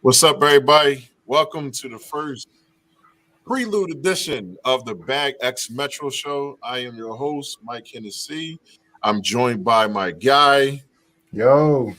What's up, everybody? Welcome to the first prelude edition of the B.A.G Metro Show. I am your host, Mike Hennessy. I'm joined by my guy. Yo,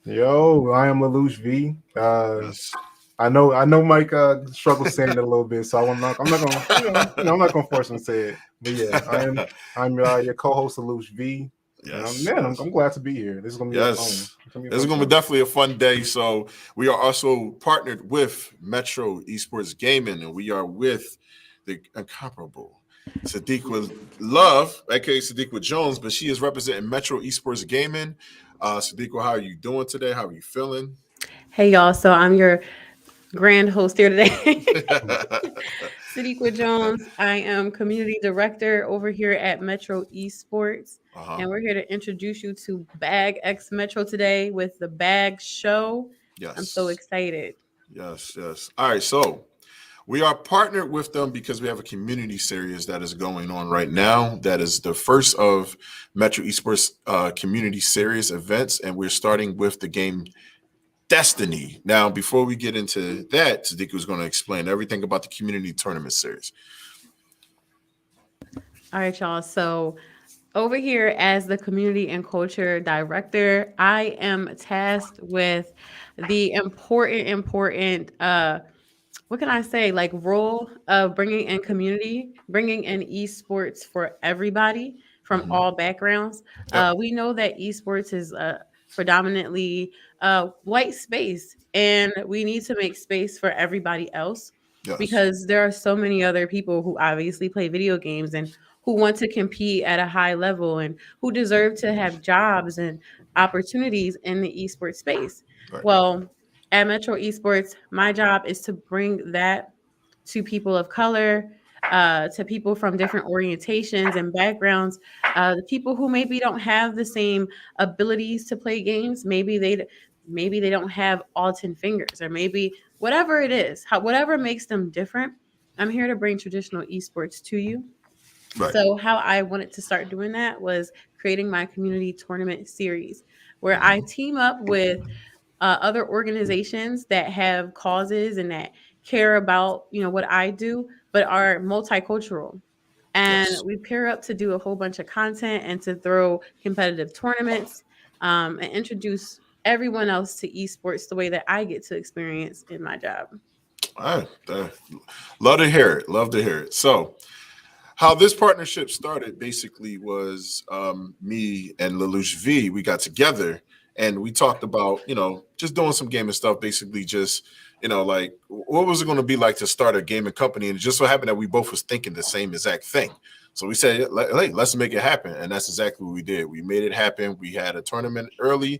I am Lelouch V. Yes. I know Mike struggles saying it a little bit, so I'm not gonna, I'm not gonna force him to say it. But yeah, I'm your co-host Lelouch V. And I'm glad to be here. This is gonna be fun. This is going to be definitely a fun day. So we are also partnered with Metro Esports Gaming, and we are with the incomparable Sadiqa Love, aka Sadiqa Jones, but she is representing Metro Esports Gaming. Sadiqa, how are you doing today? How are you feeling? Hey y'all, so I'm your grand host here today. Sadiqa Jones. I am community director over here at Metro Esports. And we're here to introduce you to B.A.G X Metro today with the B.A.G show. Yes. I'm so excited. Yes. All right, so we are partnered with them because we have a community series that is going on right now. That is the first of Metro Esports community series events, and we're starting with the game Destiny. Now, before we get into that, Sadiqa is going to explain everything about the community tournament series. All right, y'all. So over here as the community and culture director, I am tasked with the important what can I say, like role of bringing in community, bringing in esports for everybody from all backgrounds. We know that esports is predominantly white space, and we need to make space for everybody else because there are so many other people who obviously play video games and who want to compete at a high level and who deserve to have jobs and opportunities in the esports space. Right. Well, at Metro Esports, my job is to bring that to people of color, to people from different orientations and backgrounds, the people who maybe don't have the same abilities to play games. Maybe they don't have all 10 fingers, or maybe whatever it is, whatever makes them different. I'm here to bring traditional esports to you. Right. So how I wanted to start doing that was creating my community tournament series, where I team up with other organizations that have causes and that care about what I do, but are multicultural. And we pair up to do a whole bunch of content and to throw competitive tournaments, and introduce everyone else to esports the way that I get to experience in my job. All right. Love to hear it. Love to hear it. So how this partnership started basically was me and Lelouch V. We got together and we talked about, just doing some gaming stuff, basically just, like what was it going to be like to start a gaming company? And it just so happened that we both was thinking the same exact thing. So we said, hey, let's make it happen. And that's exactly what we did. We made it happen. We had a tournament early.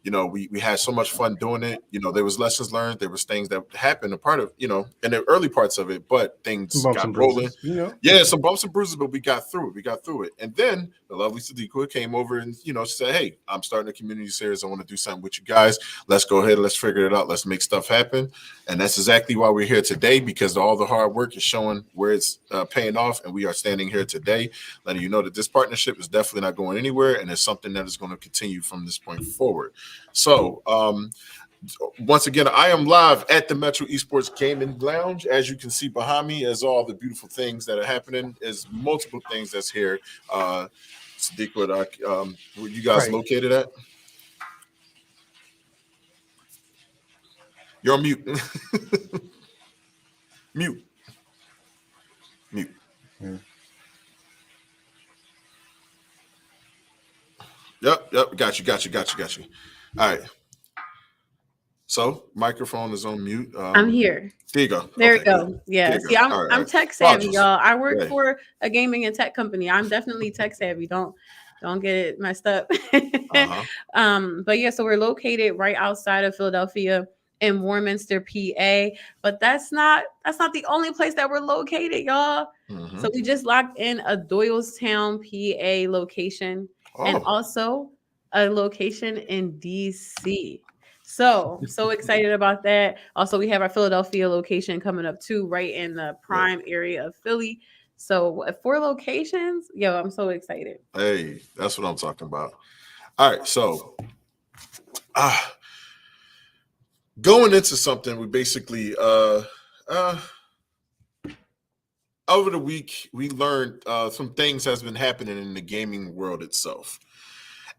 We had so much fun doing it. There was lessons learned. There was things that happened a part of, in the early parts of it, but things got rolling. Yeah, some bumps and bruises, but we got through it. And then the lovely Sadiqa came over and, she said, hey, I'm starting a community series. I want to do something with you guys. Let's go ahead. Let's figure it out. Let's make stuff happen. And that's exactly why we're here today, because all the hard work is showing where it's paying off. And we are standing here today, letting you know that this partnership is definitely not going anywhere. And it's something that is going to continue from this point forward. So, once again, I am live at the Metro Esports Gaming Lounge. As you can see behind me, as all the beautiful things that are happening, is multiple things that's here. Sadiqa, where you guys located at? You're on mute. Mute. Yeah. Yep. Got you. All right. So, microphone is on mute. I'm here. There you go. There we go. Yeah. See, I'm tech savvy, y'all. I work for a gaming and tech company. I'm definitely tech savvy. Don't get it messed up. But yeah, so we're located right outside of Philadelphia in Warminster, PA. But that's not the only place that we're located, y'all. So we just locked in a Doylestown, PA location, and also a location in DC. So excited about that. Also, we have our Philadelphia location coming up too, right in the prime area of Philly. So 4 locations. Yo, I'm so excited. Hey, that's what I'm talking about. All right, so going into something, we basically uh over the week we learned some things has been happening in the gaming world itself.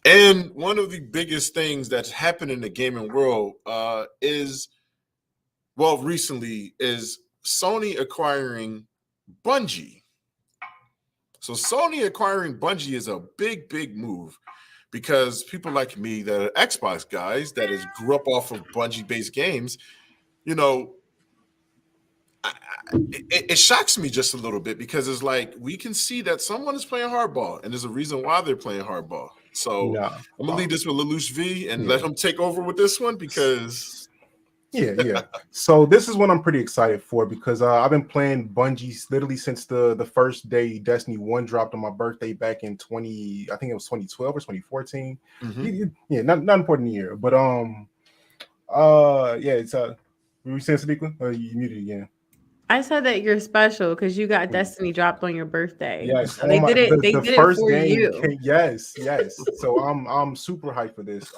And one of the biggest things that's happened in the gaming world is, well, recently is Sony acquiring Bungie. So Sony acquiring Bungie is a big, big move because people like me that are Xbox guys that has grew up off of Bungie-based games, you know, it shocks me just a little bit because it's like we can see that someone is playing hardball and there's a reason why they're playing hardball. So Nah, I'm gonna leave this with Lelouch V and yeah. let him take over with this one because yeah. So this is what I'm pretty excited for because I've been playing Bungie literally since the first day Destiny 1 dropped on my birthday back in 20, I think it was 2012 or 2014. Yeah, not important year, but yeah, it's were you saying Sadiqa? You muted again. I said that you're special because you got Destiny dropped on your birthday. Yes, So they did it. They the did it first for game you. yes. So I'm super hyped for this.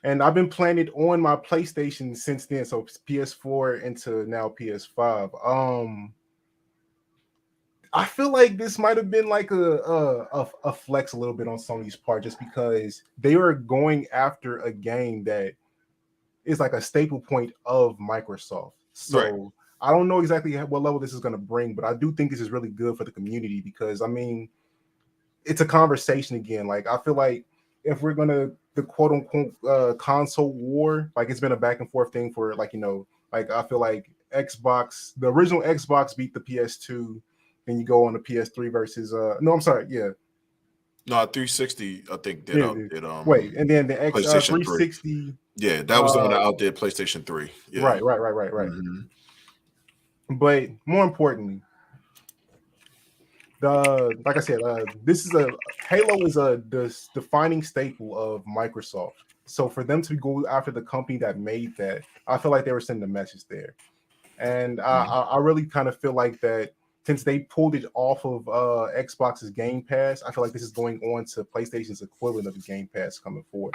And I've been playing it on my PlayStation since then. So PS4 into now PS5. I feel like this might have been like a flex a little bit on Sony's part, just because they were going after a game that is like a staple point of Microsoft. So right. I don't know exactly what level this is going to bring, but I do think this is really good for the community because I mean, it's a conversation again. Like I feel like if we're gonna the quote unquote console war, like it's been a back and forth thing for like like I feel like Xbox, the original Xbox beat the PS2, then you go on the PS3 versus no, I'm sorry, yeah. No, 360, I think did wait, and then the X PlayStation 360. 3. Yeah, that was the one that outdid PlayStation 3. Yeah. Right. But more importantly, like I said, this is Halo is a defining staple of Microsoft. So for them to go after the company that made that, I feel like they were sending a message there, and I really kind of feel like that since they pulled it off of Xbox's Game Pass, I feel like this is going on to PlayStation's equivalent of the Game Pass coming forward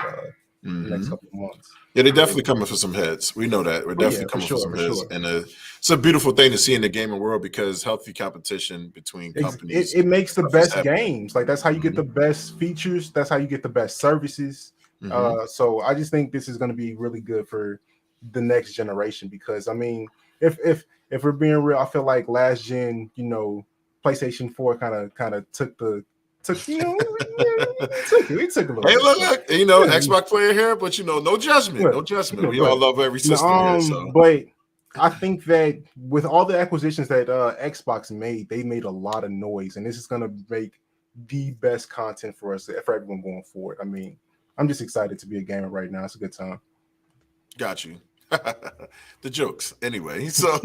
the next couple of months. Yeah, they're definitely coming for some heads. We know that. We're definitely coming for some heads. Sure. And it's a beautiful thing to see in the gaming world because healthy competition between companies. It makes the best games. Like that's how you get the best features. That's how you get the best services. So I just think this is going to be really good for the next generation because I mean, if we're being real, I feel like last gen, PlayStation 4 kind of took we took a little. Hey, look, Xbox player here, but no judgment, no judgment. We all love every system here. So. But I think that with all the acquisitions that Xbox made, they made a lot of noise, and this is going to make the best content for us, for everyone going forward. I mean, I'm just excited to be a gamer right now. It's a good time. Got you. The jokes, anyway. So,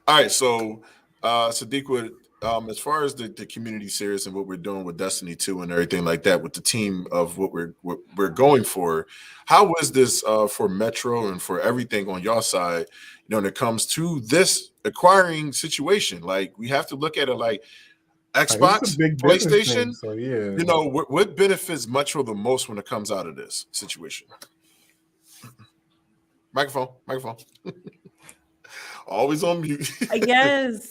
all right. So, Sadiq, as far as the community series and what we're doing with Destiny 2 and everything like that, with the team of what we're going for, how was this for Metro and for everything on your side? When it comes to this acquiring situation, like we have to look at it like Xbox, PlayStation. Thing, so yeah, what benefits Metro the most when it comes out of this situation? Microphone. Always on mute. Yes.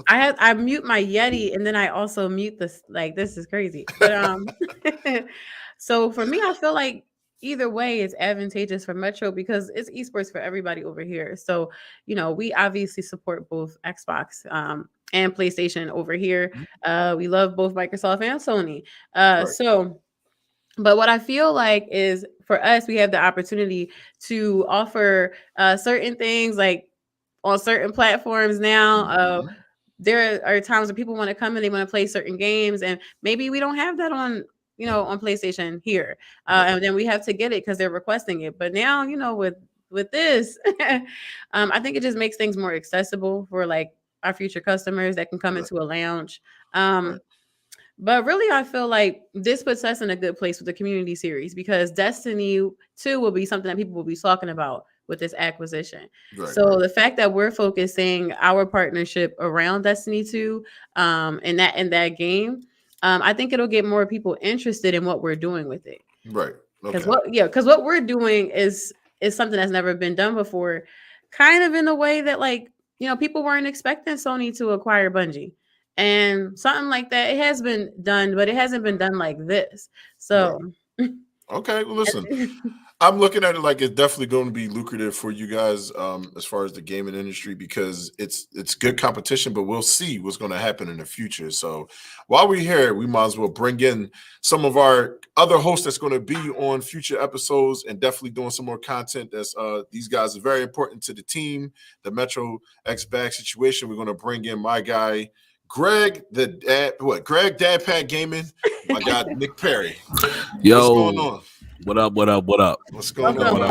I mute my Yeti and then I also mute this. Like this is crazy. But so for me, I feel like either way it's advantageous for Metro because it's esports for everybody over here. So, we obviously support both Xbox and PlayStation over here. We love both Microsoft and Sony. Right. So but what I feel like is for us, we have the opportunity to offer certain things like on certain platforms now. There are times when people want to come and they want to play certain games, and maybe we don't have that on PlayStation here, and then we have to get it because they're requesting it. But now, with this, I think it just makes things more accessible for like our future customers that can come into a lounge. But really, I feel like this puts us in a good place with the community series because Destiny 2 will be something that people will be talking about with this acquisition. So the fact that we're focusing our partnership around Destiny 2 in that game, I think it'll get more people interested in what we're doing with it. Right. Because Okay. what we're doing is something that's never been done before, kind of in a way that, like, people weren't expecting Sony to acquire Bungie. And something like that, it has been done, but it hasn't been done like this. So Okay, well, listen, I'm looking at it like it's definitely going to be lucrative for you guys as far as the gaming industry, because it's good competition, but we'll see what's going to happen in the future. So while we're here, we might as well bring in some of our other hosts that's going to be on future episodes and definitely doing some more content. That's these guys are very important to the team, the Metro X Bag situation. We're going to bring in my guy, Greg, Greg Dadpad Gaming, my guy Nick Perry. Yo, what's going on? What up? What up? What up? What's going welcome,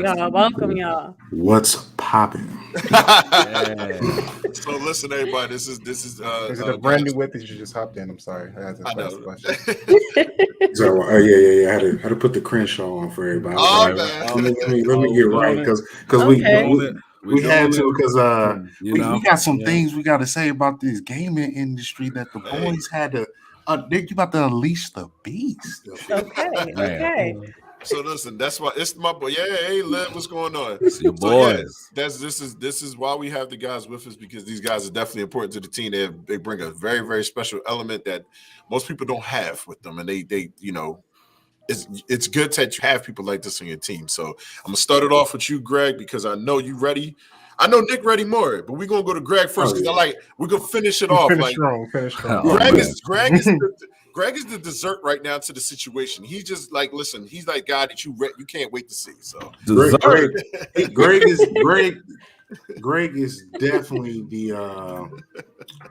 on? welcome, y'all. What's popping? Yeah. So listen, everybody, this is Is it a brand new whip that you just hopped in? I'm sorry, I had to ask the question. So yeah. I had to put the Crenshaw on for everybody. Let me get right because we had to, because we got some things we got to say about this gaming industry that the boys had to. They're about to unleash the beast. Okay. So listen, that's why it's my boy. Yeah, hey, Liv, what's going on? It's your So yeah, boys. this is why we have the guys with us, because these guys are definitely important to the team. They bring a very, very special element that most people don't have with them, and they it's good that you have people like this on your team. So I'm gonna start it off with you, Greg, because I know you ready. I know Nick ready more, but we're gonna go to Greg first, because we're gonna finish it off. Finish strong. Greg is the dessert right now to the situation. He's just like, listen, he's like guy that you can't wait to see. So Greg is definitely the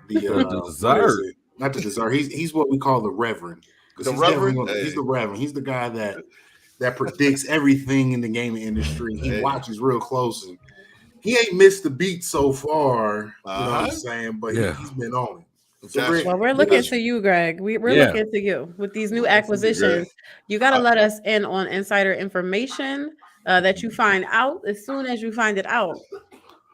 dessert. Not the dessert. He's what we call the Reverend. The Reverend? He's the Reverend. He's the guy that predicts everything in the gaming industry. He watches real close, and he ain't missed the beat so far. You know what I'm saying? But he's been on it. So Well, we're looking to you, Greg. We're looking to you with these new acquisitions. You got to let us in on insider information that you find out as soon as you find it out.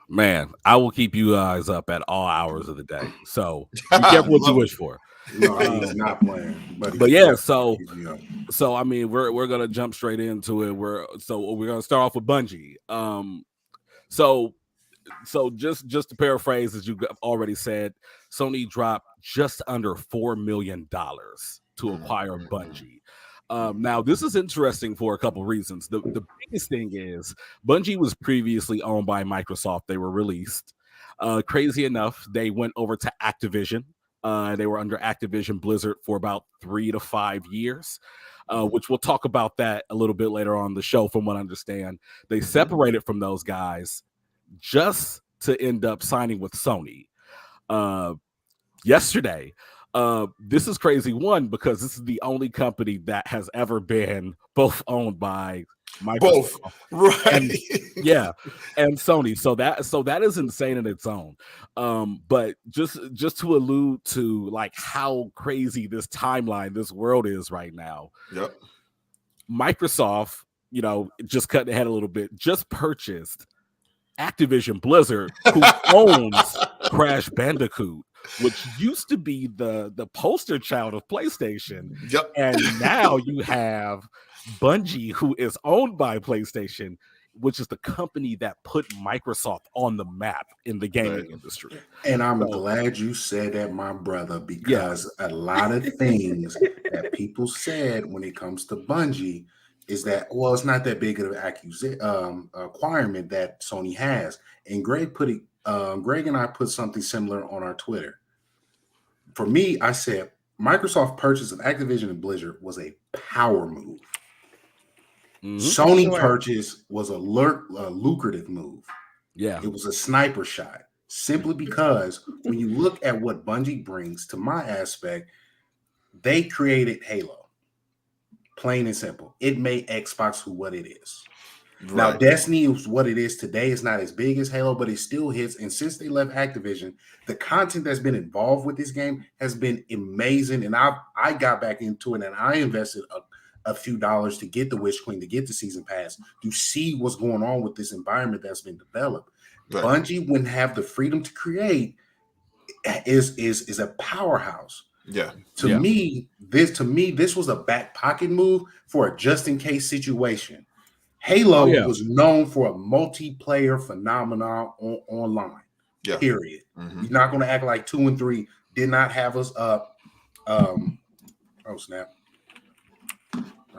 Man, I will keep you guys up at all hours of the day. So be careful what you wish for. No, he's not playing. But yeah, so I mean, we're gonna jump straight into it. We're gonna start off with Bungie. So just to paraphrase, as you already said, Sony dropped just under $4 million to acquire Bungie. Now, this is interesting for a couple reasons. The biggest thing is Bungie was previously owned by Microsoft. They were released. Crazy enough, they went over to Activision. They were under Activision Blizzard for about 3 to 5 years, which we'll talk about that a little bit later on the show, from what I understand. They separated from those guys just to end up signing with Sony yesterday. This is crazy, one, because this is the only company that has ever been both owned by Microsoft, and Sony. So that is insane in its own. But just to allude to like how crazy this timeline, this world is right now. Yep. Microsoft, just cutting ahead a little bit, just purchased Activision Blizzard, who owns Crash Bandicoot, which used to be the poster child of PlayStation. Yep. And now you have Bungie, who is owned by PlayStation, which is the company that put Microsoft on the map in the gaming industry. And I'm glad you said that, my brother, because a lot of things that people said when it comes to Bungie is that, well, it's not that big of an acquirement that Sony has. And Greg and I put something similar on our Twitter. For me, I said Microsoft purchase of Activision and Blizzard was a power move. Mm-hmm. Sony purchase was a lucrative move. Yeah, it was a sniper shot, simply because when you look at what Bungie brings to my aspect, they created Halo. Plain and simple. It made Xbox what it is. Right. Now, Destiny is what it is today. It's not as big as Halo, but it still hits. And since they left Activision, the content that's been involved with this game has been amazing. And I got back into it, and I invested a few dollars to get the Witch Queen, to get the season pass, to see what's going on with this environment that's been developed. Right. Bungie wouldn't have the freedom to create is a powerhouse. Yeah. To me, this was a back pocket move for a just in case situation. Halo was known for a multiplayer phenomenon online. Yeah. Period. You're not going to act like 2 and 3 did not have us up. Oh snap!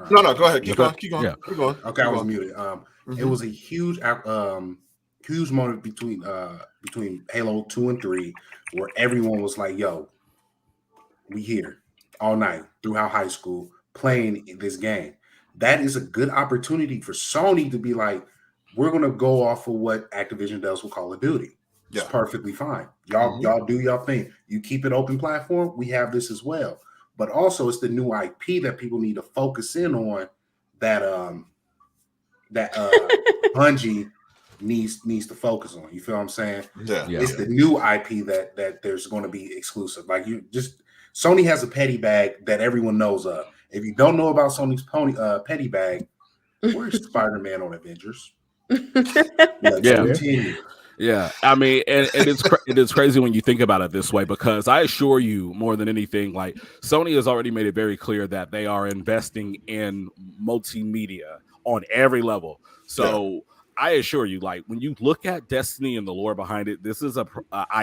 No, go ahead. Keep going. Yeah. Keep going. Okay, I was muted. It was a huge moment between Halo 2 and 3, where everyone was like, "Yo, we here all night throughout high school playing this game." That is a good opportunity for Sony to be like, "We're gonna go off of what Activision does with Call of Duty." It's perfectly fine. Y'all do y'all thing. You keep it open platform. We have this as well. But also, it's the new IP that people need to focus in on. That Bungie needs to focus on. You feel what I'm saying? Yeah. It's the new IP that there's going to be exclusive. Like Sony has a petty bag that everyone knows of. If you don't know about Sony's petty bag, where's Spider-Man on Avengers? Continue. Yeah, I mean, and it's crazy when you think about it this way, because I assure you, more than anything, like Sony has already made it very clear that they are investing in multimedia on every level. So I assure you, like when you look at Destiny and the lore behind it, this is a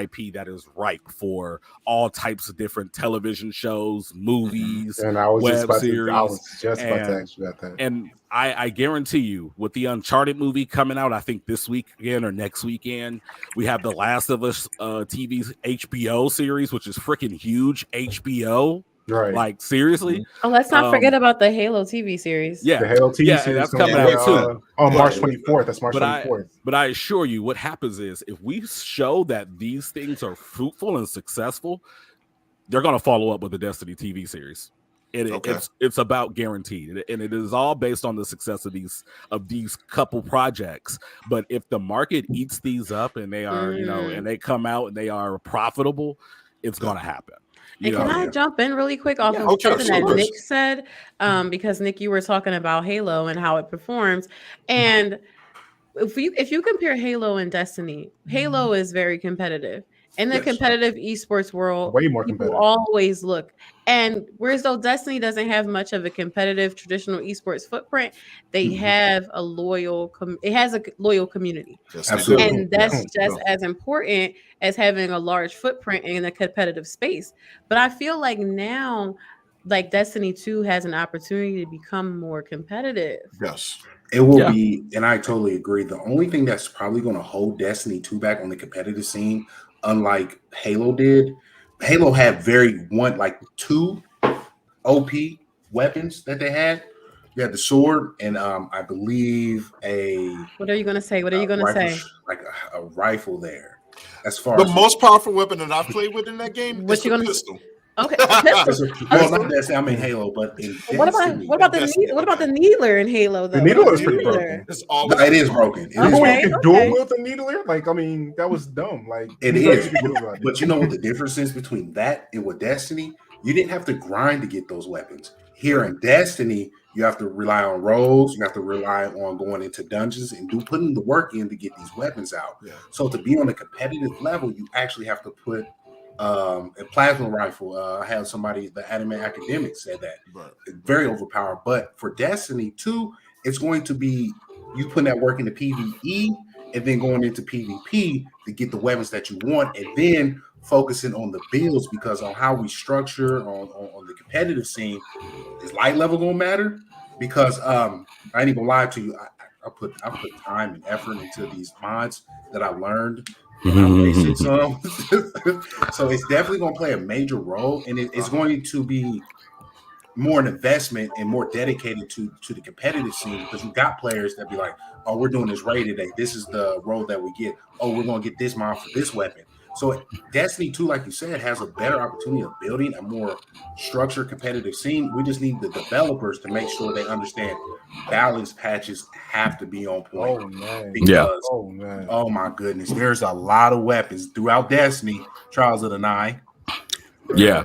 IP that is ripe for all types of different television shows, movies, and I was web series. I was just about to ask you about that. And I guarantee you, with the Uncharted movie coming out, I think this weekend or next weekend, we have the Last of Us TV's HBO series, which is freaking huge. HBO. Right. Like, seriously? Oh, let's not forget about the Halo TV series. Yeah. The Halo TV series that's coming out too. On March 24th. That's March 24th. But I assure you, what happens is if we show that these things are fruitful and successful, they're going to follow up with the Destiny TV series. It's about guaranteed, and it is all based on the success of these couple projects. But if the market eats these up and they are, and they come out and they are profitable, it's going to happen. And can I jump in really quick off of something that Nick said? Because Nick, you were talking about Halo and how it performs, and if you compare Halo and Destiny, Halo is very competitive. In the competitive esports world, way more competitive. People always look. And whereas though Destiny doesn't have much of a competitive traditional esports footprint, they have a loyal community. Absolutely. And that's just as important as having a large footprint in a competitive space. But I feel like now, like Destiny 2 has an opportunity to become more competitive. Yes. It will be, and I totally agree. The only thing that's probably going to hold Destiny 2 back on the competitive scene, unlike Halo did, Halo had two OP weapons that they had. You had the sword, and I believe What are you going to say? What are you going to say? Like a rifle there. As far the as most powerful weapon that I've played with in that game is the pistol. Okay. Well, not Destiny. I mean Halo, but what about the needler in Halo though? The needler is pretty broken. It is broken. You can dual wield the needler. Like, I mean, that was dumb. Like, it is. But you know what the difference is between that and with Destiny? You didn't have to grind to get those weapons. Here in Destiny, you have to rely on rolls. You have to rely on going into dungeons and putting the work in to get these weapons out. Yeah. So to be on a competitive level, you actually have to put a plasma rifle. I had somebody, the anime academic, said that very overpowered. But for Destiny 2, it's going to be you putting that work into PvE and then going into PvP to get the weapons that you want, and then focusing on the builds, because on how we structure on the competitive scene, is light level gonna matter? Because I ain't even lie to you, I put time and effort into these mods that I learned. So it's definitely going to play a major role, and it's going to be more an investment and more dedicated to the competitive scene, because you got players that be like, oh, we're doing this raid today, this is the role that we get, oh, we're going to get this mod for this weapon. So Destiny 2, like you said, has a better opportunity of building a more structured competitive scene. We just need the developers to make sure they understand balance patches have to be on point. Oh, man. Because, man. Oh my goodness, there's a lot of weapons throughout Destiny, Trials of the Nine. Yeah.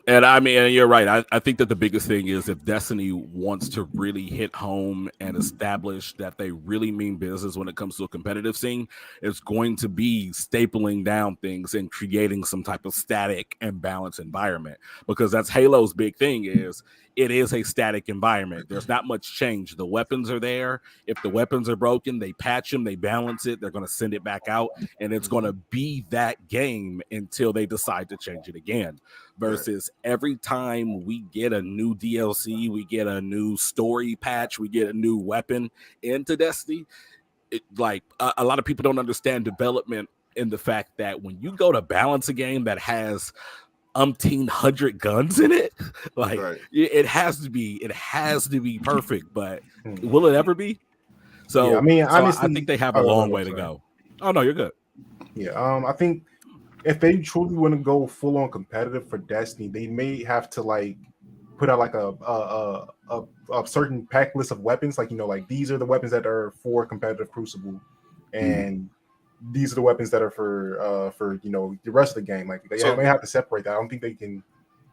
And I mean, and you're right. I think that the biggest thing is if Destiny wants to really hit home and establish that they really mean business when it comes to a competitive scene, it's going to be stapling down things and creating some type of static and balanced environment, because that's Halo's big thing is it is a static environment. There's not much change. The weapons are there. If the weapons are broken, they patch them, they balance it, they're going to send it back out, and it's going to be that game until they decide to change it again. Versus every time we get a new DLC, we get a new story patch, we get a new weapon into Destiny, a lot of people don't understand development in the fact that when you go to balance a game that has umpteen hundred guns in it, it has to be perfect. But will it ever be? So, I mean, honestly, I think they have a long way to go. Oh no, you're good. Yeah, I think if they truly want to go full on competitive for Destiny, they may have to put out a certain pack list of weapons, like these are the weapons that are for competitive Crucible, and these are the weapons that are for the rest of the game. Like they may have to separate that. I don't think they can.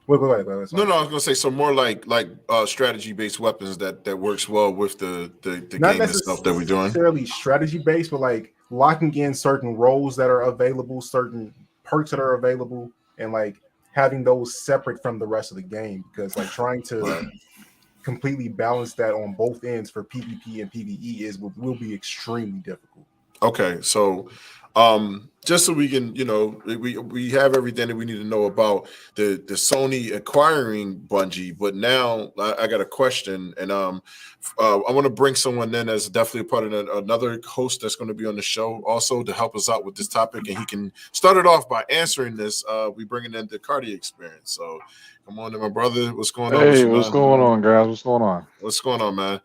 Wait, no, I was gonna say so more like strategy based weapons that works well with the game itself that we're doing. Not necessarily strategy based, but locking in certain roles that are available, certain perks that are available, and having those separate from the rest of the game, because trying to completely balance that on both ends for PvP and PvE will be extremely difficult. Okay, so just so we can, we have everything that we need to know about the Sony acquiring Bungie, but now I got a question, and I want to bring someone in as definitely a part of another host that's going to be on the show also to help us out with this topic, and he can start it off by answering this. We bringing in the Cardi experience, so come on in, my brother. What's going on? Hey, what's going on, guys? What's going on? What's going on, man?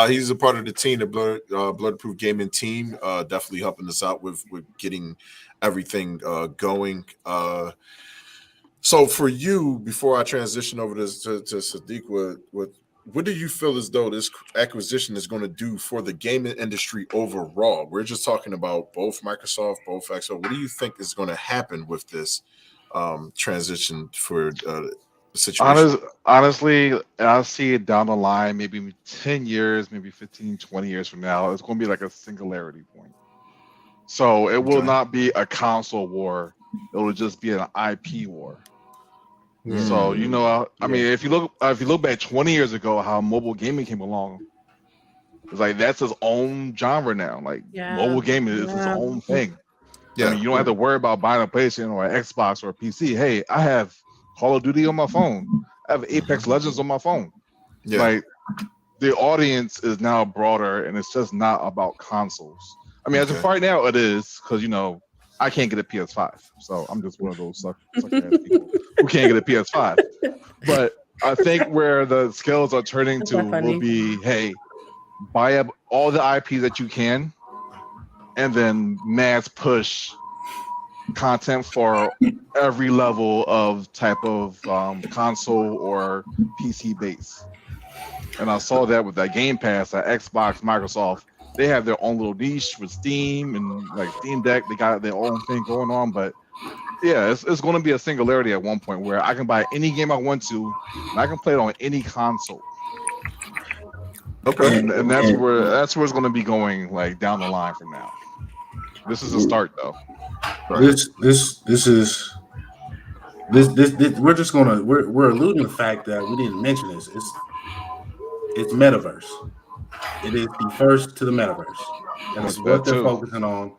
He's a part of the team, the Bloodproof Gaming team, definitely helping us out with getting everything going. So for you, before I transition over to Sadiq, what do you feel as though this acquisition is going to do for the gaming industry overall? We're just talking about both Microsoft, both Xbox. What do you think is going to happen with this transition for situation? Honestly, I see it down the line, maybe 10 years, maybe 15, 20 years from now, it's going to be like a singularity point. So it will not be a console war. It will just be an IP war. So, I mean, if you look back 20 years ago, how mobile gaming came along, it's that's its own genre now. Mobile gaming is its own thing. I mean, you don't have to worry about buying a PlayStation or an Xbox or a PC. Hey, I have Call of Duty on my phone. I have Apex Legends on my phone. The audience is now broader, and it's just not about consoles. I mean, as of right now, it is, because I can't get a PS5, so I'm just one of those sucker ass people who can't get a PS5. But I think where the scales are turning to will be, hey, buy up all the IP that you can, and then mass push content for every level of type of console or PC base. And I saw that with that Game Pass, that Xbox, Microsoft, they have their own little niche with Steam and Steam Deck. They got their own thing going on, but it's going to be a singularity at one point where I can buy any game I want to, and I can play it on any console. Okay, and that's where it's going to be going down the line from now. This is a start, though. This is we're just gonna we're alluding to the fact that we didn't mention this. It's metaverse. It is the first to the metaverse. That is what they're focusing on,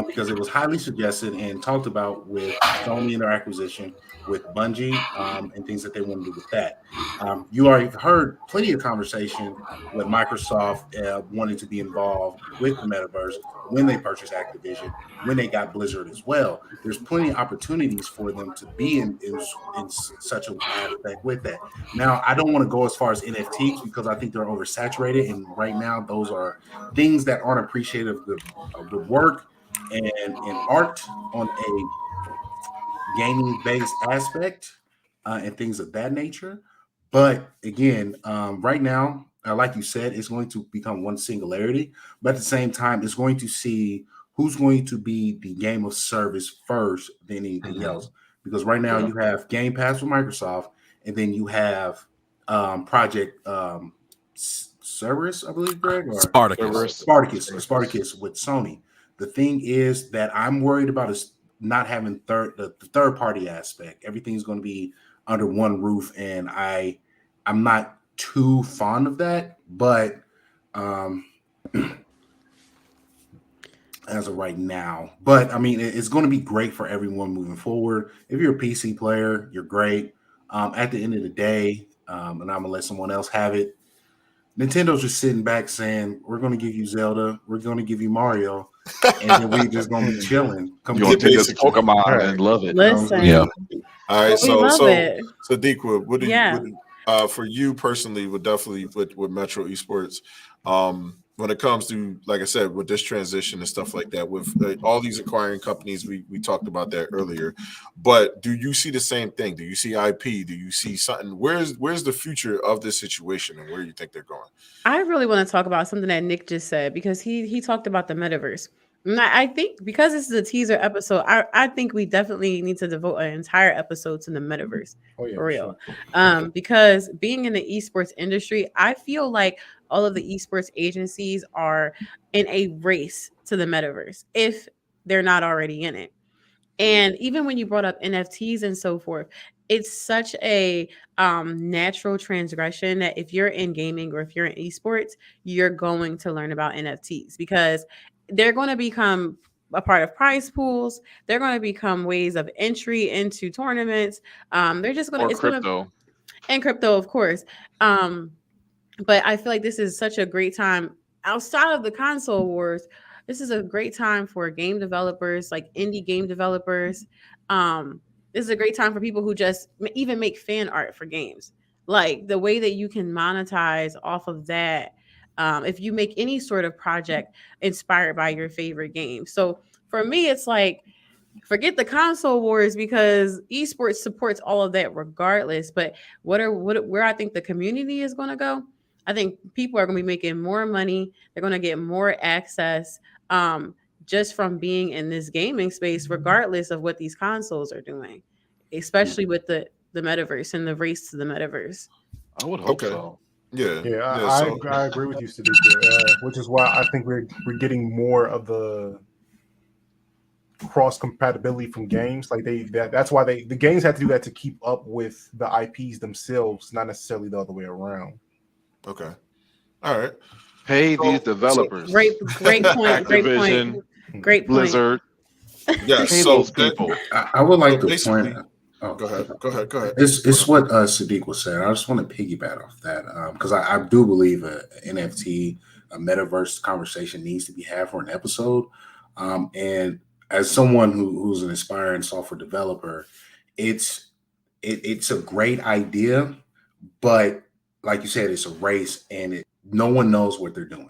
because it was highly suggested and talked about with Sony and their acquisition with Bungie, and things that they want to do with that. You already heard plenty of conversation with Microsoft wanting to be involved with the metaverse when they purchased Activision, when they got Blizzard as well. There's plenty of opportunities for them to be in such an aspect with that. Now, I don't want to go as far as NFTs because I think they're oversaturated, and right now those are things that aren't appreciated of the work and art on a gaming-based aspect and things of that nature. But again, right now, like you said, it's going to become one singularity. But at the same time, it's going to see who's going to be the game of service first than anything else. Because right now you have Game Pass with Microsoft, and then you have Project Cerberus, I believe, Greg, or Spartacus. Spartacus with Sony. The thing is that I'm worried about is not having the third party aspect. Everything's going to be under one roof, and I'm not too fond of that, but as of right now. But I mean, it's going to be great for everyone moving forward. If you're a PC player, you're great. At the end of the day, and I'm gonna let someone else have it. Nintendo's just sitting back saying, "We're going to give you Zelda, we're going to give you Mario, and then we just going to be chilling." You want to take this Pokemon Right. and love it. Listen, Yeah. All right, we love it. so Deekwood, what do Yeah. you for you personally would definitely with Metro Esports, when it comes to, like I said, with this transition and stuff like that, with all these acquiring companies, we talked about that earlier. But do you see the same thing? Do you see IP? Do you see something? Where's the future of this situation, and where do you think they're going? I really want to talk about something that Nick just said, because he talked about the metaverse. And I think because this is a teaser episode, I think we definitely need to devote an entire episode to the metaverse. Oh yeah, For real. sure. Because being in the esports industry, I feel like all of the esports agencies are in a race to the metaverse if they're not already in it. And even when you brought up NFTs and so forth, it's such a natural transgression that if you're in gaming or if you're in esports, you're going to learn about NFTs, because they're going to become a part of prize pools. They're going to become ways of entry into tournaments. They're just going Or to, crypto. and crypto, of course. But I feel like this is such a great time outside of the console wars. This is a great time for game developers, like indie game developers. This is a great time for people who just even make fan art for games. Like the way that you can monetize off of that, if you make any sort of project inspired by your favorite game. So for me, it's like, forget the console wars, because esports supports all of that regardless. But where I think the community is going to go, I think people are going to be making more money. They're going to get more access, just from being in this gaming space, regardless of what these consoles are doing, especially with the metaverse and the race to the metaverse. I would hope Okay. so. Yeah, I agree with you, Siddiq, which is why I think we're getting more of the cross compatibility from games. Like that's why the games have to do that to keep up with the IPs themselves, not necessarily the other way around. Okay. All right. Pay these developers. Great point. Activision, Great point. Blizzard. Yeah. Pay So those people. I would like to basically, point. go ahead. It's what Sadiq was saying. I just want to piggyback off that because I do believe a NFT, a metaverse conversation needs to be had for an episode. And as someone who's an aspiring software developer, it's a great idea, but like you said, it's a race, and no one knows what they're doing.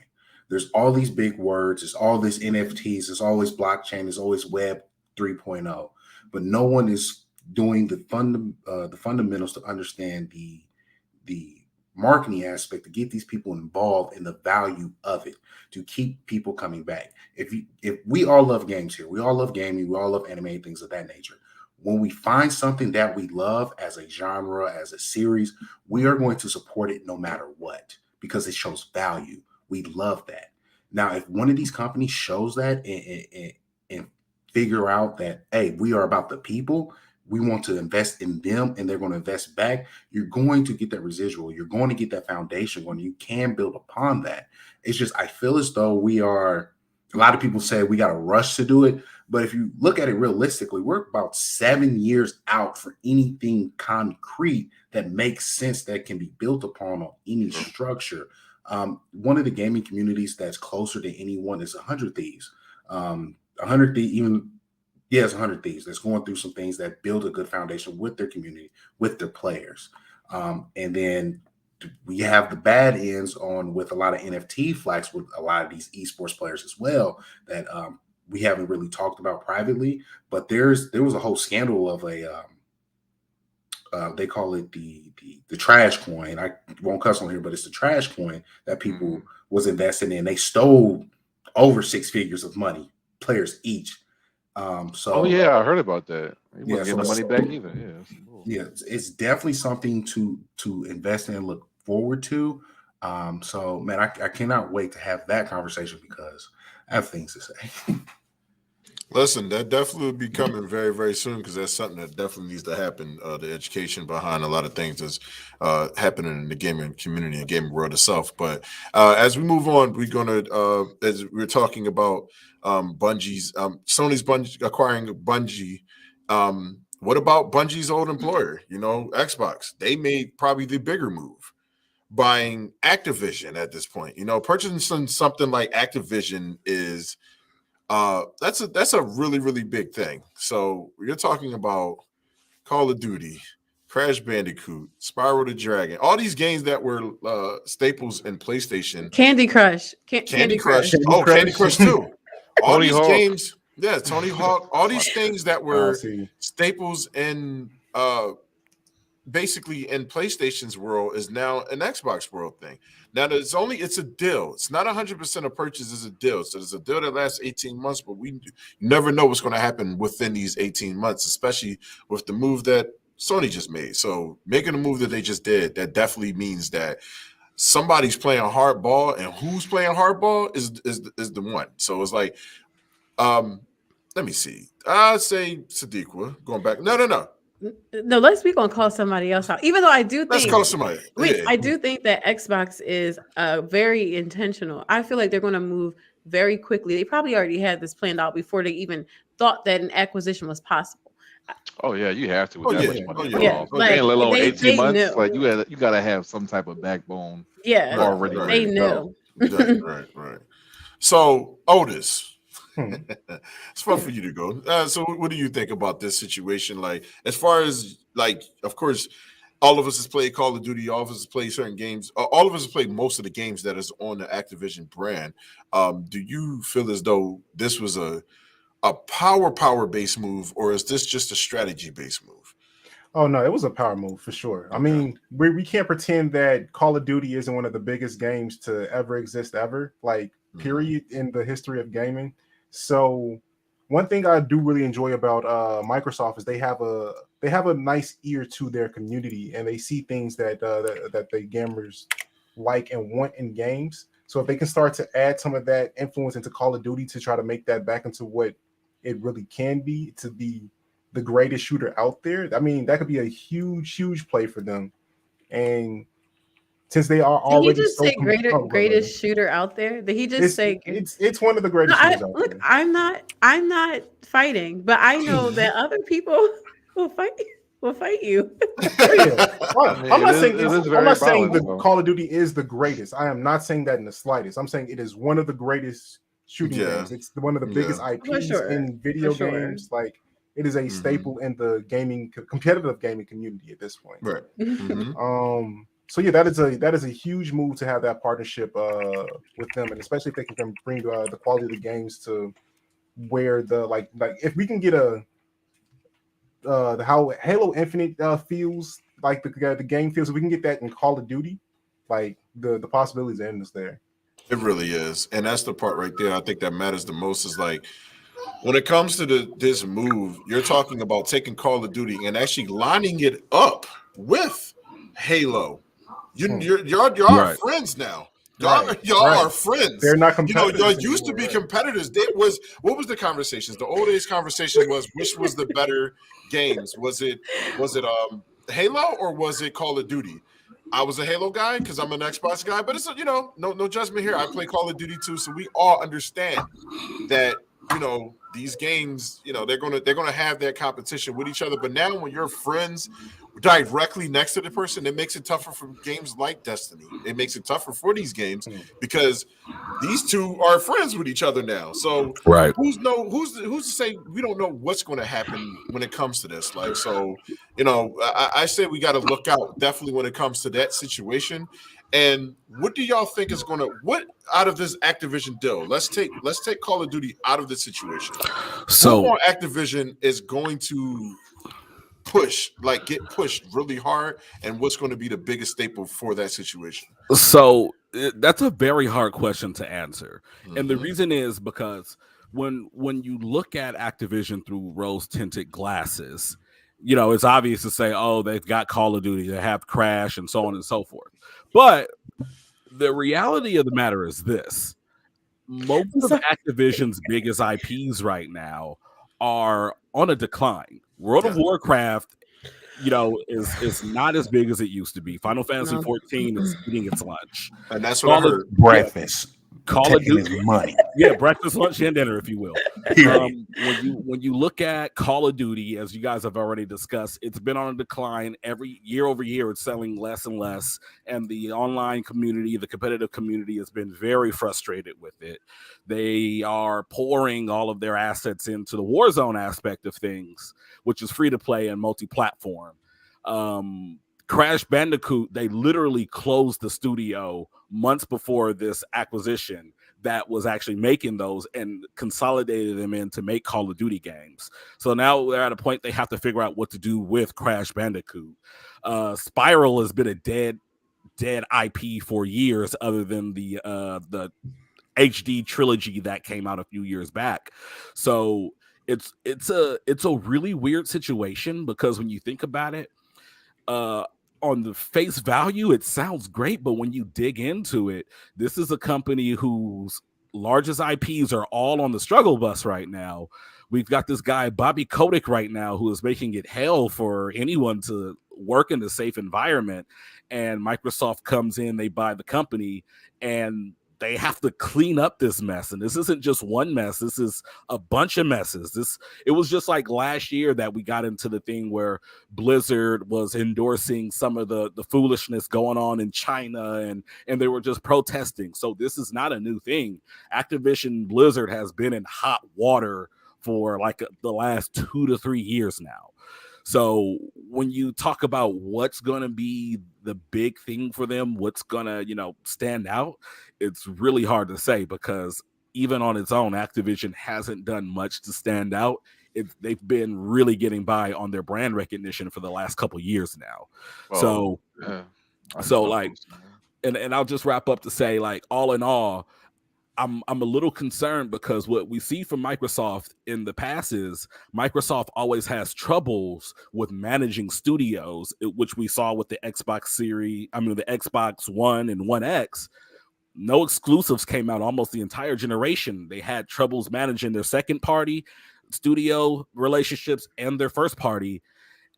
There's all these big words. There's all this NFTs. There's always blockchain. There's always Web 3.0, but no one is doing the fundamentals to understand the marketing aspect, to get these people involved in the value of it, to keep people coming back. If we all love games here, we all love gaming, we all love anime, things of that nature. When we find something that we love as a genre, as a series, we are going to support it no matter what, because it shows value. We love that. Now, if one of these companies shows that and figure out that, hey, we are about the people, we want to invest in them, and they're going to invest back, you're going to get that residual. You're going to get that foundation when you can build upon that. It's just, I feel as though a lot of people say we got to rush to do it. But if you look at it realistically, we're about 7 years out for anything concrete that makes sense, that can be built upon on any structure. One of the gaming communities that's closer to anyone is 100 Thieves. 100 Thieves, it's 100 Thieves that's going through some things that build a good foundation with their community, with their players. And then we have the bad ends with a lot of NFT flags with a lot of these esports players as well that we haven't really talked about privately. But there was a whole scandal of they call it the trash coin. I won't cuss on here, but it's the trash coin that people was investing in. They stole over 6 figures of money, players each. Oh yeah, I heard about that. He wasn't getting the money back either. Yeah. yeah, it's definitely something to invest in and look forward to. So man, I cannot wait to have that conversation because I have things to say. Listen, that definitely will be coming very, very soon because that's something that definitely needs to happen. The education behind a lot of things that's happening in the gaming community and gaming world itself. But as we move on, we're going to, as we're talking about Bungie's, Sony's Bungie acquiring Bungie. What about Bungie's old employer, Xbox? They made probably the bigger move, buying Activision at this point. Purchasing something like Activision is that's a really, really big thing. So you're talking about Call of Duty, Crash Bandicoot, Spyro the Dragon, all these games that were staples in PlayStation. Candy Crush. Candy Crush. Candy Candy Crush too. All Tony these Hawk. games, yeah, Tony Hawk, all these things that were see. staples in basically in PlayStation's world is now an Xbox world thing. Now it's a deal. It's not 100% of purchase is a deal. So there's a deal that lasts 18 months, but we never know what's going to happen within these 18 months, especially with the move that Sony just made. So making a move that they just did, that definitely means that somebody's playing hardball, and who's playing hardball is the one. So it's like, let me see. I'd say Sadiqa going back. No. No, we're gonna call somebody else out. Even though I do think Let's call somebody. Yeah. I do think that Xbox is very intentional. I feel like they're gonna move very quickly. They probably already had this planned out before they even thought that an acquisition was possible. Oh yeah, you have to with Oh, that yeah. much Oh, money. yeah. Yeah, involved. like, Let alone they 18 months. knew. Like you gotta have some type of backbone. Yeah, Already Right. they ready to go. knew. Right. So Otis, Hmm. it's fun for you to go. So what do you think about this situation? Like, as far as of course, all of us has played Call of Duty. All of us has played certain games. All of us have played most of the games that is on the Activision brand. Do you feel as though this was a power based move, or is this just a strategy based move? Oh no, it was a power move for sure. I mean, we can't pretend that Call of Duty isn't one of the biggest games to ever exist ever, like period, in the history of gaming. So one thing I do really enjoy about Microsoft is they have a nice ear to their community, and they see things that the gamers like and want in games. So if they can start to add some of that influence into Call of Duty to try to make that back into what it really can be, to be the greatest shooter out there, I mean, that could be a huge play for them. And since they are Did he already just so say greatest shooter out there? Did he just say? it's one of the No, greatest shooters out look, there. I'm not fighting, but I know that other people will fight you. Yeah. Well, I mean, I'm not it saying is I'm very not saying balanced, the though. Call of Duty is the greatest. I am not saying that in the slightest. I'm saying it is one of the greatest shooting Yeah. games. It's one of the biggest IPs sure. in video For sure. games. Like, it is a staple in the competitive gaming community at this point. Right. Mm-hmm. So yeah, that is a huge move to have that partnership with them, and especially if they can bring the quality of the games to where the like if we can get how Halo Infinite feels, like the game feels, if we can get that in Call of Duty, like the possibilities are endless there. It really is, and that's the part right there. I think that matters the most. Is like, when it comes to this move, you're talking about taking Call of Duty and actually lining it up with Halo. Y'all are Right. friends now. Right. Y'all are friends. They're not competitors. Y'all used to be anymore, competitors. What was the conversations? The old age conversation was which was the better games? Was it Halo or was it Call of Duty? I was a Halo guy because I'm an Xbox guy, but it's no judgment here. I play Call of Duty too, so we all understand that these games, they're gonna have that competition with each other. But now when you're friends directly next to the person, it makes it tougher for games like Destiny. It makes it tougher for these games because these two are friends with each other now. So Right. who's to say we don't know what's going to happen when it comes to this? Like, so I say we got to look out definitely when it comes to that situation. And what do y'all think is what out of this Activision deal? Let's take Call of Duty out of the situation. So what more Activision is going to get pushed really hard, and what's going to be the biggest staple for that situation? So that's a very hard question to answer. And the reason is because when you look at Activision through rose-tinted glasses, you know, it's obvious to say, oh, they've got Call of Duty, they have Crash, and so on and so forth. But the reality of the matter is this: most of Activision's biggest IPs right now are on a decline. World of Warcraft, you know, is not as big as it used to be. Final Fantasy 14 is eating its lunch. And that's what I heard. Breakfast. Call of Duty his money. Yeah, breakfast, lunch, and dinner, if you will. When you look at Call of Duty, as you guys have already discussed, it's been on a decline every year over year. It's selling less and less, and the online community, the competitive community, has been very frustrated with it. They are pouring all of their assets into the Warzone aspect of things, which is free to play and multi-platform. Crash Bandicoot, they literally closed the studio months before this acquisition that was actually making those and consolidated them in to make Call of Duty games. So now they're at a point they have to figure out what to do with Crash Bandicoot. Spiral has been a dead IP for years, other than the HD trilogy that came out a few years back. So it's a really weird situation, because when you think about it, on the face value, it sounds great, but when you dig into it, this is a company whose largest IPs are all on the struggle bus right now. We've got this guy, Bobby Kotick, right now, who is making it hell for anyone to work in a safe environment. And Microsoft comes in, they buy the company, and they have to clean up this mess. And this isn't just one mess. This is a bunch of messes. It was just like last year that we got into the thing where Blizzard was endorsing some of the foolishness going on in China, and they were just protesting. So this is not a new thing. Activision Blizzard has been in hot water for like the last 2 to 3 years now. So when you talk about what's going to be the big thing for them, what's going to, you know, stand out, it's really hard to say, because even on its own, Activision hasn't done much to stand out. They've been really getting by on their brand recognition for the last couple of years now. And I'll just wrap up to say, like, all in all, I'm a little concerned, because what we see from Microsoft in the past is Microsoft always has troubles with managing studios, which we saw with the Xbox the Xbox One and One X. No exclusives came out almost the entire generation. They had troubles managing their second party studio relationships and their first party.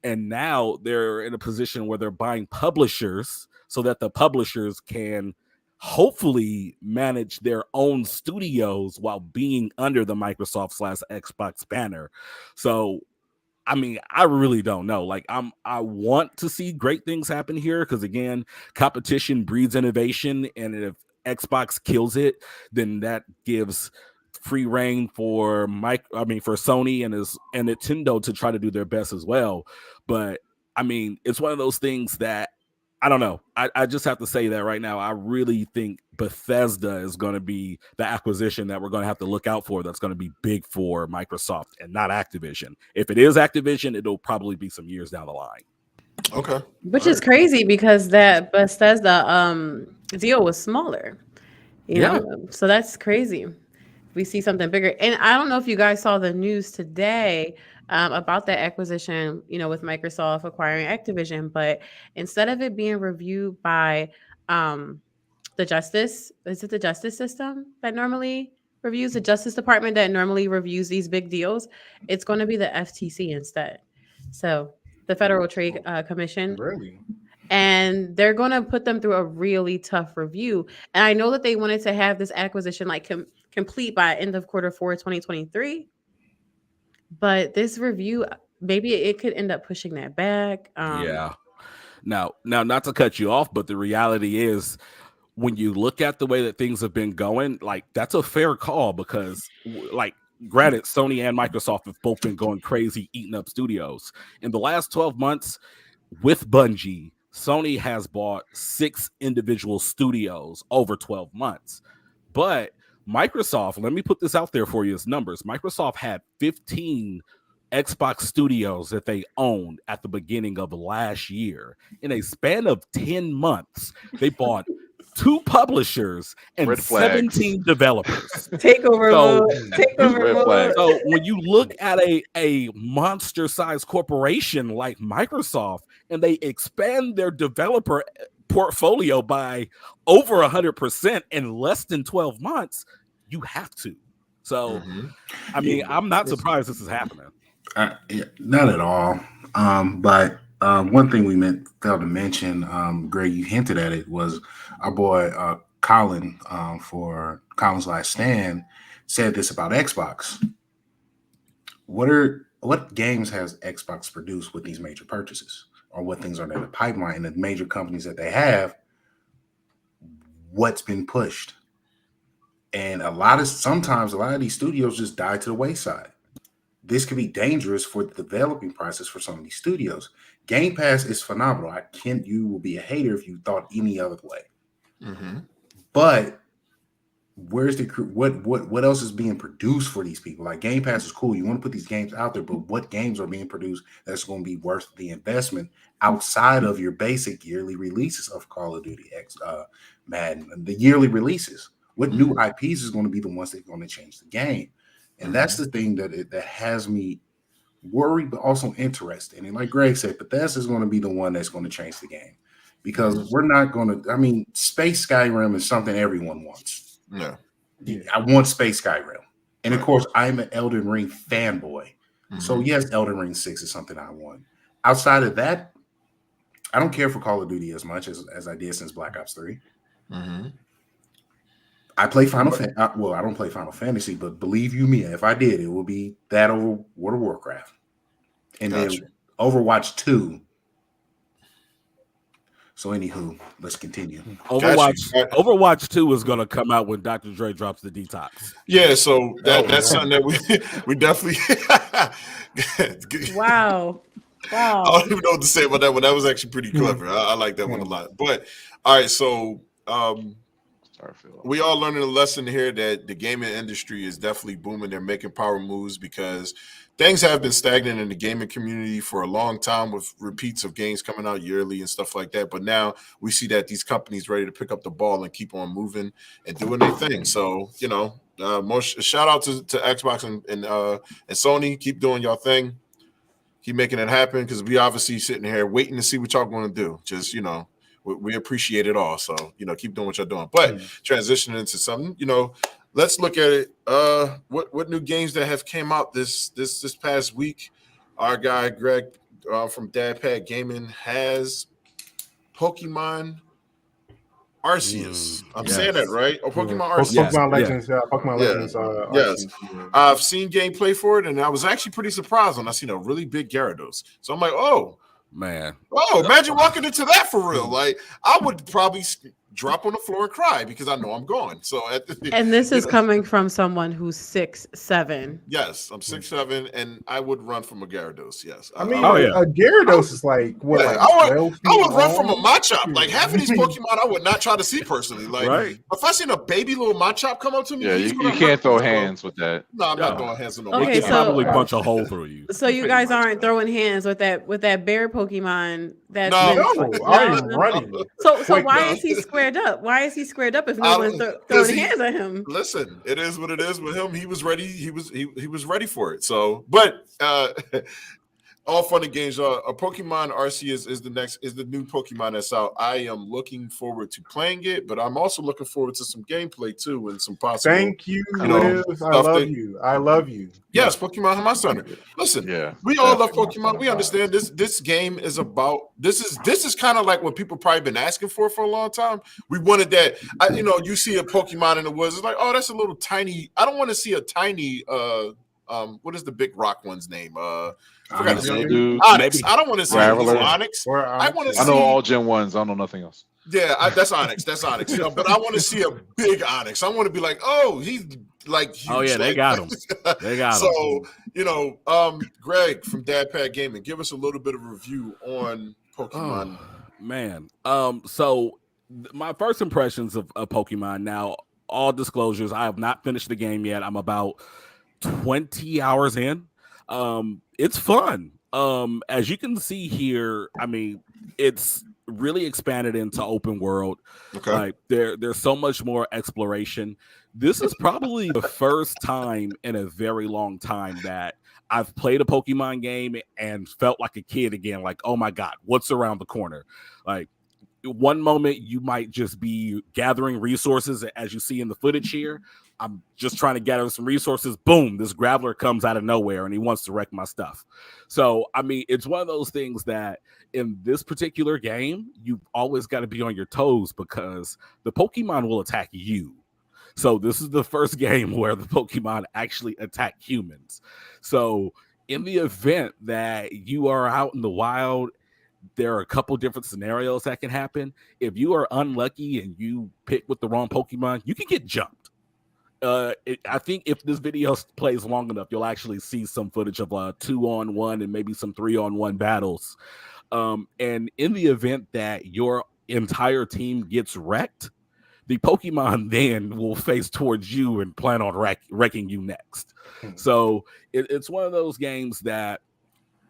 And now they're in a position where they're buying publishers so that the publishers can hopefully manage their own studios while being under the Microsoft/Xbox banner. So, I mean, I really don't know. Like, I want to see great things happen here, because again, competition breeds innovation, and if Xbox kills it, then that gives free reign for Sony and Nintendo to try to do their best as well. But I mean, it's one of those things that I don't know. I just have to say that right now, I really think Bethesda is going to be the acquisition that we're going to have to look out for. That's going to be big for Microsoft, and not Activision. If it is Activision, it'll probably be some years down the line. Okay. Which is crazy, because that Bethesda deal was smaller. You know, so that's crazy. We see something bigger. And I don't know if you guys saw the news today about that acquisition, you know, with Microsoft acquiring Activision, but instead of it being reviewed by the justice system that normally reviews, the Justice Department that normally reviews these big deals, it's going to be the FTC instead. So the Federal Trade Commission. Really? And they're going to put them through a really tough review. And I know that they wanted to have this acquisition like complete by end of quarter 4 2023. But this review, maybe it could end up pushing that back. Now, not to cut you off, but the reality is, when you look at the way that things have been going, like, that's a fair call, because, like, granted, Sony and Microsoft have both been going crazy, eating up studios. In the last 12 months, with Bungie, Sony has bought 6 individual studios over 12 months. But Microsoft, let me put this out there for you as numbers. Microsoft had 15 Xbox studios that they owned at the beginning of last year. In a span of 10 months, they bought 2 publishers, and Red flags. 17 developers. Takeover So- mode. Takeover Red mode. flag. So when you look at a monster-sized corporation like Microsoft, and they expand their developer portfolio by over 100% in less than 12 months, you have to. So, I mean, I'm not surprised this is happening. Yeah, not at all. But one thing we failed to mention, Greg, you hinted at it, was our boy Colin for Colin's Last Stand said this about Xbox. What games has Xbox produced with these major purchases, or what things are in the pipeline? And the major companies that they have, what's been pushed? And sometimes a lot of these studios just die to the wayside. This could be dangerous for the developing process for some of these studios. Game Pass is phenomenal. You will be a hater if you thought any other way. But where's what else is being produced for these people? Like, Game Pass is cool. You want to put these games out there, but what games are being produced that's going to be worth the investment outside of your basic yearly releases of Call of Duty, Madden, and the yearly releases? What new IPs is going to be the ones that are going to change the game? And that's the thing that has me worried, but also interested. And like Greg said, Bethesda is going to be the one that's going to change the game, because we're not going to. I mean, Space Skyrim is something everyone wants. Yeah. I want Space Skyrim, and of course, I'm an Elden Ring fanboy. So yes, Elden Ring 6 is something I want. Outside of that, I don't care for Call of Duty as much as I did since Black Ops 3. I play Final Fantasy. Well, I don't play Final Fantasy, but believe you me, if I did, it would be that over World of Warcraft. And then Overwatch 2. So anywho, let's continue. Overwatch 2 is going to come out when Dr. Dre drops the Detox. Yeah, so that's something that we definitely. Wow. I don't even know what to say about that one. That was actually pretty clever. I like that one a lot. But all right, so we all learning a lesson here that the gaming industry is definitely booming. They're making power moves because things have been stagnant in the gaming community for a long time, with repeats of games coming out yearly and stuff like that. But now we see that these companies ready to pick up the ball and keep on moving and doing their thing. So, shout out to Xbox and Sony. Keep doing your thing. Keep making it happen, because we obviously sitting here waiting to see what y'all going to do. Just, we appreciate it all. So, keep doing what you're doing. But transitioning into something, let's look at it. What new games that have came out this past week? Our guy Greg from Dadpad Gaming has Pokemon Arceus. I'm saying that right? Or Pokemon Arceus? Pokemon Legends. Yeah, Pokemon Legends. Yes. Arceus. I've seen gameplay for it, and I was actually pretty surprised when I seen a really big Gyarados. So I'm like, oh, man. Oh, imagine walking into that for real. Like, I would probably drop on the floor and cry because I know I'm gone. So, and this is coming from someone who's 6'7". Yes, I'm 6'7", and I would run from a Gyarados. Yes, a Gyarados is like what? Yeah, like I would run from a Machop. Like, half of these Pokemon, I would not try to see personally. Like, if I seen a baby little Machop come up to me, you can't throw hands with that. No, I'm not throwing hands with no. Okay, Machop. Probably punch a hole through you. So you guys aren't throwing hands with that bear Pokemon. I'm running. So why is he squared up? Why is he squared up if no one's throwing hands at him? Listen, it is what it is with him. He was ready. He was ready for it. So, but all fun and games. A Pokemon Arceus is the new Pokemon that's out. I am looking forward to playing it, but I'm also looking forward to some gameplay too and some possible. Thank you, Liz. I love you. Yes, Pokemon High Center. Listen, we all love Pokemon. We understand this game is about this is kind of like what people probably been asking for a long time. We wanted that. You see a Pokemon in the woods, it's like, oh, that's a little tiny. I don't want to see a tiny. What is the big rock one's name? I forgot his name. Onyx. I don't want to see Onyx. I know all Gen 1s. I don't know nothing else. Yeah, that's Onyx. That's Onyx. But I want to see a big Onyx. I want to be like, oh, he's like huge. Oh yeah, they got him. They got him. So, Greg from Dadpad Gaming, give us a little bit of review on Pokemon. Man. So my first impressions of Pokemon. Now, all disclosures, I have not finished the game yet. I'm about 20 hours in. It's fun. As you can see here, I mean, it's really expanded into open world. Okay. Like there's so much more exploration. This is probably the first time in a very long time that I've played a Pokemon game and felt like a kid again. Like, oh my God, what's around the corner? Like, one moment you might just be gathering resources, as you see in the footage here. I'm just trying to gather some resources. Boom, this Graveler comes out of nowhere and he wants to wreck my stuff. So, I mean, it's one of those things that in this particular game, you've always got to be on your toes because the Pokemon will attack you. So this is the first game where the Pokemon actually attack humans. So in the event that you are out in the wild, there are a couple different scenarios that can happen. If you are unlucky and you pick with the wrong Pokemon, you can get jumped. I think if this video plays long enough, you'll actually see some footage of 2-on-1 and maybe some 3-on-1 battles. And in the event that your entire team gets wrecked, the Pokemon then will face towards you and plan on wrecking you next. So it's one of those games that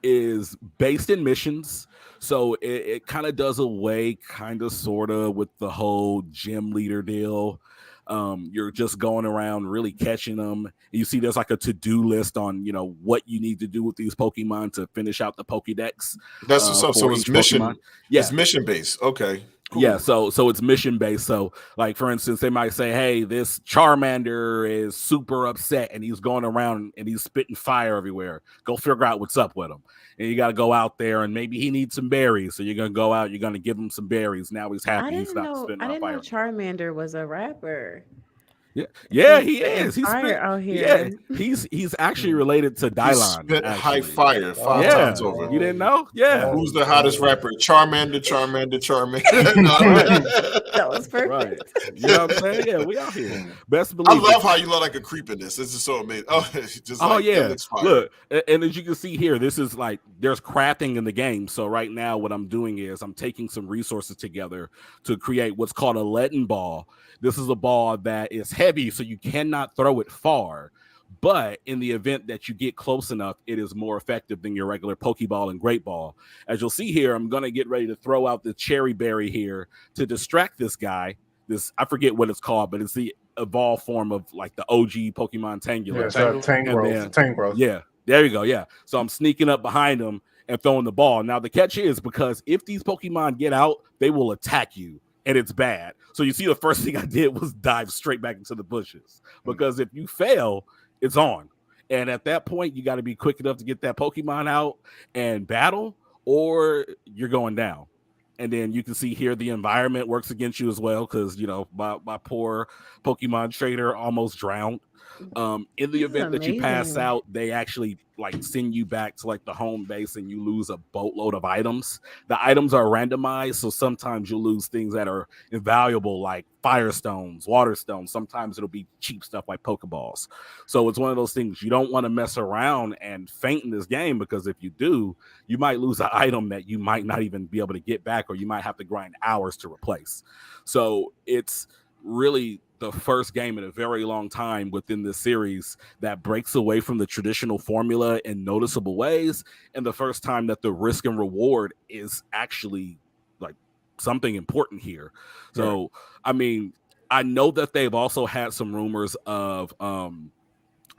is based in missions. So it kind of does away kind of sort of with the whole gym leader deal. You're just going around really catching them. You see there's like a to-do list on, you know, what you need to do with these Pokemon to finish out the Pokédex. That's what's up. So it's mission. Pokemon. Yeah. It's mission based. Okay. Cool. Yeah, so it's mission based. So, like for instance, they might say, "Hey, this Charmander is super upset, and he's going around and he's spitting fire everywhere. Go figure out what's up with him." And you got to go out there, and maybe he needs some berries. So you're gonna go out, you're gonna give him some berries. Now he's happy. He's not spitting I didn't fire. know Charmander was a rapper. Yeah, he is. He's fire out here. Yeah, he's actually related to Dylon. Spit high fire 5 times over. You didn't know? Yeah. Who's the hottest rapper? Charmander. That was perfect. Right. You know what I'm saying? Yeah, we out here. Best believe. I love how you look like a creep in this. This is so amazing. Oh, just like, yeah. fire. Look, and as you can see here, this is like there's crafting in the game. So right now, what I'm doing is I'm taking some resources together to create what's called a leaden ball. This is a ball that is heavy, so you cannot throw it far. But in the event that you get close enough, it is more effective than your regular Pokeball and Great Ball. As you'll see here, I'm going to get ready to throw out the Cherry Berry here to distract this guy. I forget what it's called, but it's the evolved form of like the OG Pokemon Tangela. Yeah, Tangrowth. Yeah, there you go. Yeah. So I'm sneaking up behind him and throwing the ball. Now, the catch is because if these Pokemon get out, they will attack you. And it's bad. So you see the first thing I did was dive straight back into the bushes. Because if you fail, it's on. And at that point, you got to be quick enough to get that Pokemon out and battle, or you're going down. And then you can see here the environment works against you as well because, you know, my poor Pokemon trader almost drowned. In the event that you pass out, they actually like send you back to like the home base and you lose a boatload of items. The items are randomized, so sometimes you'll lose things that are invaluable like firestones, water stones. Sometimes it'll be cheap stuff like Pokeballs. So it's one of those things you don't want to mess around and faint in this game because if you do, you might lose an item that you might not even be able to get back or you might have to grind hours to replace. So it's really the first game in a very long time within this series that breaks away from the traditional formula in noticeable ways, and the first time that the risk and reward is actually like something important here. So, I mean, I know that they've also had some rumors of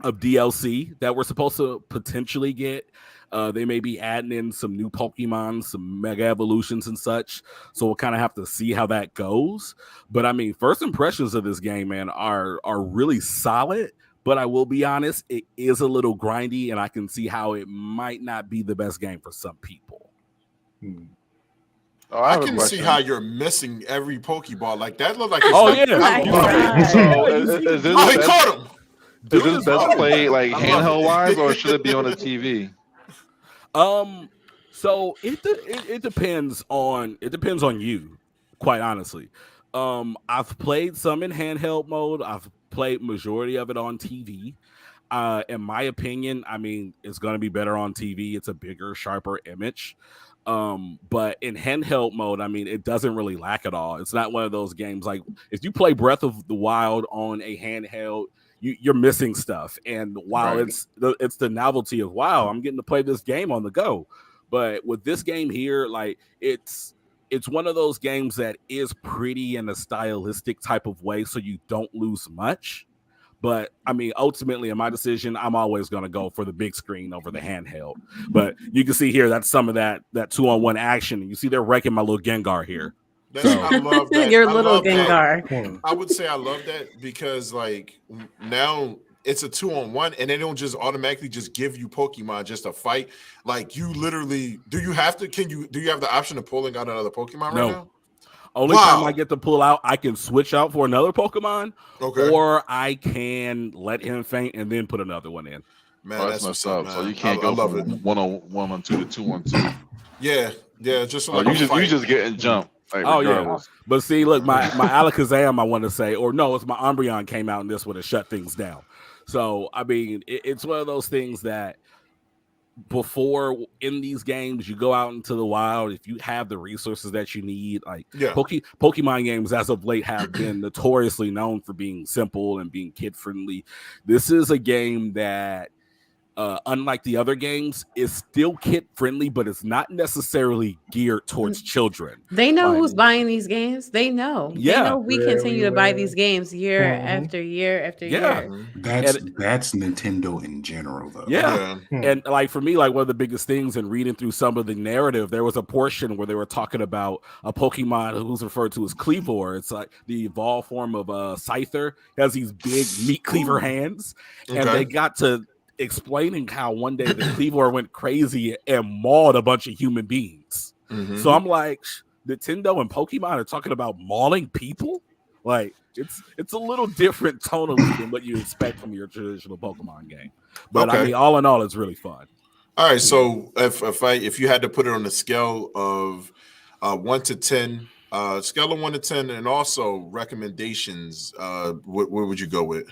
DLC that we're supposed to potentially get. They may be adding in some new Pokemon, some Mega Evolutions and such. So we'll kind of have to see how that goes. But I mean, first impressions of this game, man, are really solid. But I will be honest, it is a little grindy, and I can see how it might not be the best game for some people. Oh, I can see how you're missing every Pokeball. Like that looked like it's is this he caught him. Is this best play like handheld wise, or should it be on the TV? So it depends on you, quite honestly. I've played some in handheld mode. I've played majority of it on TV. In my opinion, I mean, it's going to be better on TV. It's a bigger, sharper image. But in handheld mode, I mean, it doesn't really lack at all. It's not one of those games like if you play Breath of the Wild on a handheld, you're missing stuff. And while it's the novelty of wow, I'm getting to play this game on the go. But with this game here, like it's it's one of those games that is pretty in a stylistic type of way, so you don't lose much. But I mean, ultimately, in my decision, I'm always going to go for the big screen over the handheld. But you can see here that's some of that 2-on-1 action. You see they're wrecking my little Gengar here. I love that. Your I little love that. Gengar. I would say I love that because like now it's a 2-on-1 and they don't just automatically just give you Pokemon just a fight. Like you literally do you have the option of pulling out another Pokemon right now? Only time I get to pull out, I can switch out for another Pokemon, or I can let him faint and then put another one in. Man, that's messed up. Man. So you can't go from 1-on-1 to 2-on-2. Yeah, just like you just getting jumped. Like, yeah, but see, look, my Alakazam, I want to say, or no, it's my Umbreon came out and this would have shut things down. So I mean, it's one of those things that before in these games, you go out into the wild. If you have the resources that you need, like Pokemon games as of late have been notoriously known for being simple and being kid friendly. This is a game that, unlike the other games, is still kid friendly, but it's not necessarily geared towards children. They know who's buying these games. They know. Yeah, they know we continue to buy these games year after year after year. That's Nintendo in general, though. Yeah. And like for me, like one of the biggest things in reading through some of the narrative, there was a portion where they were talking about a Pokemon who's referred to as Cleavor. It's like the evolved form of Scyther. It has these big meat cleaver hands, and they got to explaining how one day the Cleavor went crazy and mauled a bunch of human beings. So I'm like, Nintendo and Pokemon are talking about mauling people? Like, it's a little different tonally than what you expect from your traditional Pokemon game. But I mean, all in all, it's really fun. All right, so if you had to put it on a scale of 1 to 10, scale of 1 to 10, and also recommendations, what would you go with?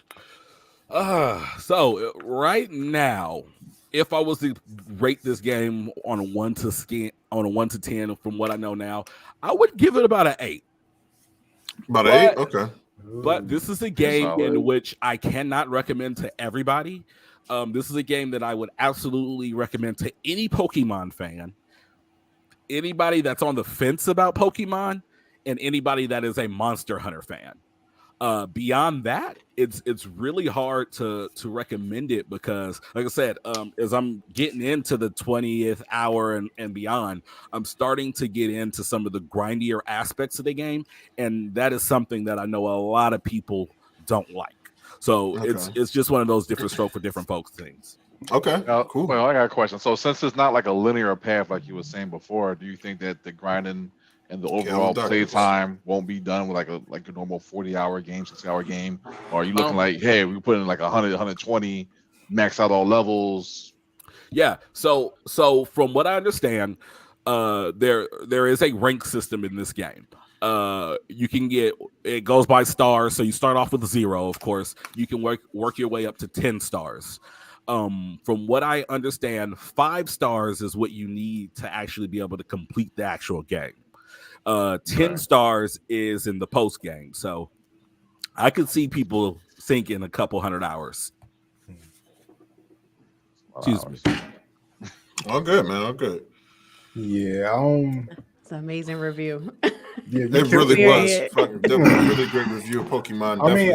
So right now, if I was to rate this game on a 1 to 10 from what I know now, I would give it about an 8. About an 8? Okay. But this is a game in which I cannot recommend to everybody. This is a game that I would absolutely recommend to any Pokemon fan, anybody that's on the fence about Pokemon, and anybody that is a Monster Hunter fan. Beyond that, it's really hard to recommend it because, like I said, as I'm getting into the 20th hour and beyond, I'm starting to get into some of the grindier aspects of the game, and that is something that I know a lot of people don't like. So it's just one of those different stroke for different folks things. Okay, cool. Well, I got a question. So since it's not like a linear path like you were saying before, do you think that the grinding and the overall play time won't be done with like a normal 40-hour game, 60-hour game? Or are you looking like, hey, we put in like 100, 120, max out all levels? Yeah. So from what I understand, there is a rank system in this game. You can it goes by stars. So you start off with 0, of course. You can work your way up to 10 stars. From what I understand, 5 stars is what you need to actually be able to complete the actual game. 10 stars is in the post game. So I could see people sinking a couple 100 hours. Excuse me. All good, man. All good. Yeah. It's an amazing review. Yeah, it really was. That was a really great review of Pokemon. I mean,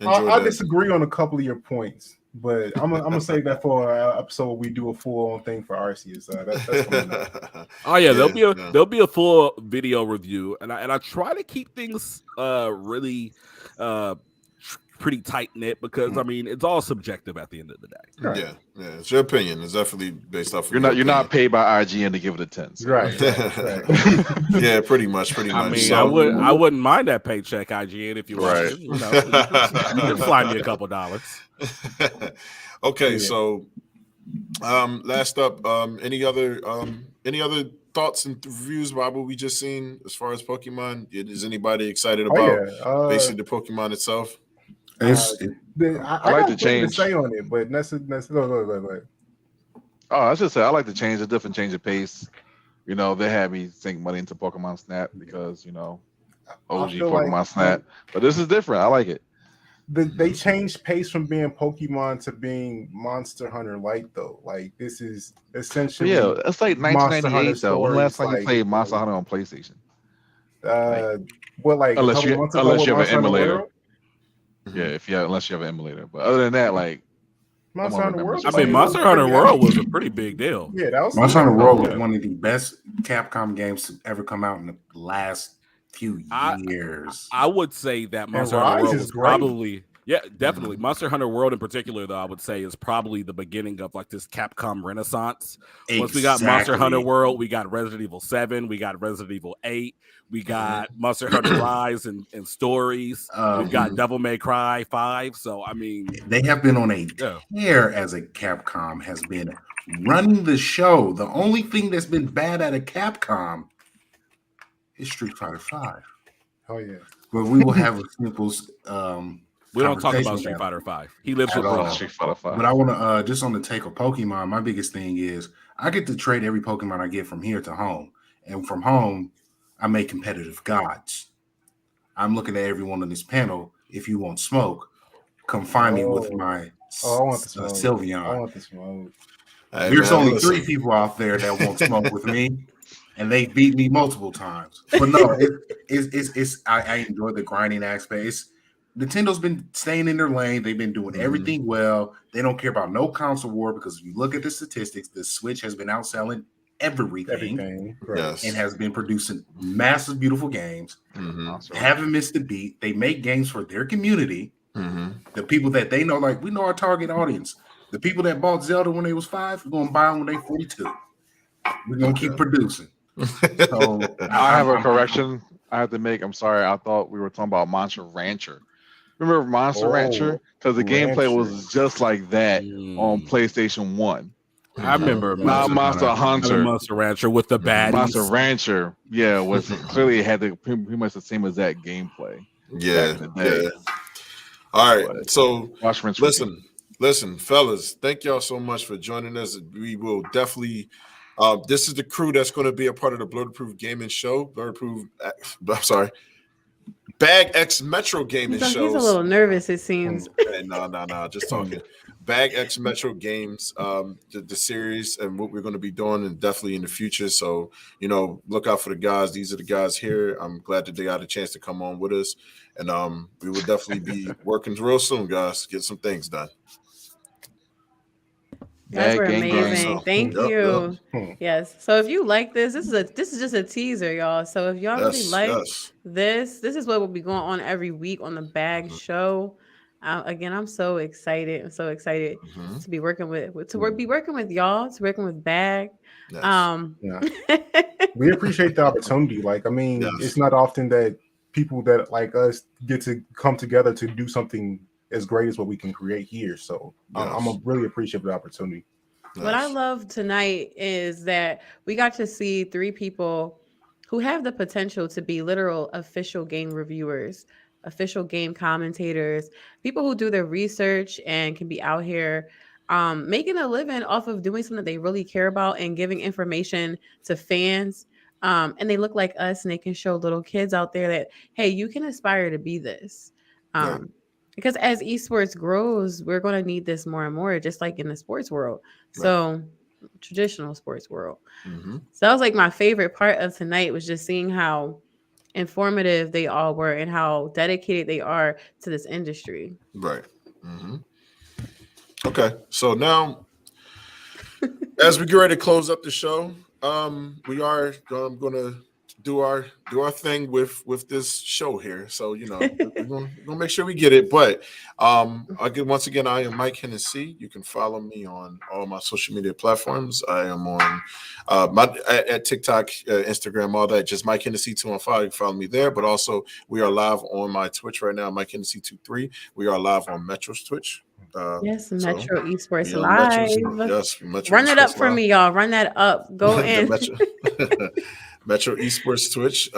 I disagree on a couple of your points, but I'm gonna save that for our episode. We do a full on thing for Arceus. That's coming up. Oh yeah, there'll be a full video review, and I try to keep things really pretty tight knit because I mean it's all subjective at the end of the day. Right. Yeah, it's your opinion. It's definitely based off. You're not paid by IGN to give it a 10. So. Right. Yeah, pretty much. I mean, so, I wouldn't mind that paycheck, IGN, if you want. You know, you can fly me a couple dollars. Okay, so last up, any other thoughts and reviews about what we just seen as far as Pokemon? Is anybody excited about basically the Pokemon itself? I like to change. To say on it, but go. Oh, I should say I like to change the different change of pace. You know, they had me sink money into Pokemon Snap because OG Pokemon Snap, but this is different. I like it. They changed pace from being Pokemon to being Monster Hunter Light though. Like this is essentially it's like 1998 though. When last time you played Monster Hunter on PlayStation? What, like a Unless couple you months ago unless with you have Monster an Hunter emulator. World? Yeah, unless you have an emulator. But other than that, like Monster I'm Hunter remember World. I just mean, saying. Monster Hunter World was a pretty big deal. Yeah, that was. Monster Hunter World was yeah. one of the best Capcom games to ever come out in the last few years. I would say that Monster Rise Hunter World is was great. probably, definitely. Monster Hunter World in particular, though, I would say is probably the beginning of like this Capcom renaissance. Once we got Monster Hunter World, we got Resident Evil 7, we got Resident Evil 8, we got Monster Hunter Rise and Stories, we've got Devil May Cry 5. So, I mean, they have been on a tear as a Capcom has been running the show. The only thing that's been bad at a Capcom is Street Fighter 5. Oh yeah. But we will have a simple we don't talk about Street Fighter 5. He lives with Street Fighter 5. But I want to just on the take of Pokemon, my biggest thing is I get to trade every Pokemon I get from here to home. And from home, I make competitive gods. I'm looking at everyone on this panel. If you want smoke, come find me with my I want the smoke. Sylveon. I want the smoke. There's only 3 people out there that won't smoke with me, and they beat me multiple times. But no, I enjoy the grinding aspect. Nintendo's been staying in their lane. They've been doing everything well. They don't care about no console war because if you look at the statistics, the Switch has been outselling everything. Yes. And has been producing massive, beautiful games. Haven't missed a beat. They make games for their community. The people that they know, like we know our target audience. The people that bought Zelda when they was 5, we're gonna buy them when they 42. We're gonna keep producing. So I have a correction I have to make. I'm sorry. I thought we were talking about Monster Rancher. Remember Monster Rancher? Because the gameplay was just like that on PlayStation 1. I remember Monster Hunter. Monster Rancher with the baddies. Monster Rancher, was clearly had pretty much the same exact gameplay. Yeah. All right. So listen, fellas, thank y'all so much for joining us. We will definitely this is the crew that's going to be a part of the Blurred Gaming Show. B.A.G X Metro Gaming Show. He's a little nervous, it seems. No, just talking. B.A.G X Metro Games, the series, and what we're going to be doing, and definitely in the future. So, look out for the guys. These are the guys here. I'm glad that they got a chance to come on with us, and we will definitely be working real soon, guys. Get some things done. Guys were amazing. Thank you. Yes. So if you like this is just a teaser, y'all. So if y'all really like this is what will be going on every week on the B.A.G show. Again, I'm so excited. I'm so excited to be working with y'all, to working with B.A.G. We appreciate the opportunity. Like, I mean, it's not often that people that like us get to come together to do something as great as what we can create here. So I'm really appreciative of the opportunity. What I love tonight is that we got to see 3 people who have the potential to be literal official game reviewers, official game commentators, people who do their research and can be out here making a living off of doing something that they really care about and giving information to fans. And they look like us and they can show little kids out there that, hey, you can aspire to be this. Because as esports grows, we're going to need this more and more, just like in the sports world. So traditional sports world. So that was like my favorite part of tonight, was just seeing how informative they all were and how dedicated they are to this industry. Right. Okay. So now, as we get ready to close up the show, we are going to do our thing with this show here. So we're gonna make sure we get it. But once again, I am Mike Hennessy. You can follow me on all my social media platforms. I am on at TikTok, Instagram, all that. Just Mike Hennessy 215. You can follow me there. But also, we are live on my Twitch right now, Mike Hennessy 23. We are live on Metro's Twitch. Metro Esports Live. Metro Run it up for me, y'all. Run that up. Go in. Metro Esports Twitch.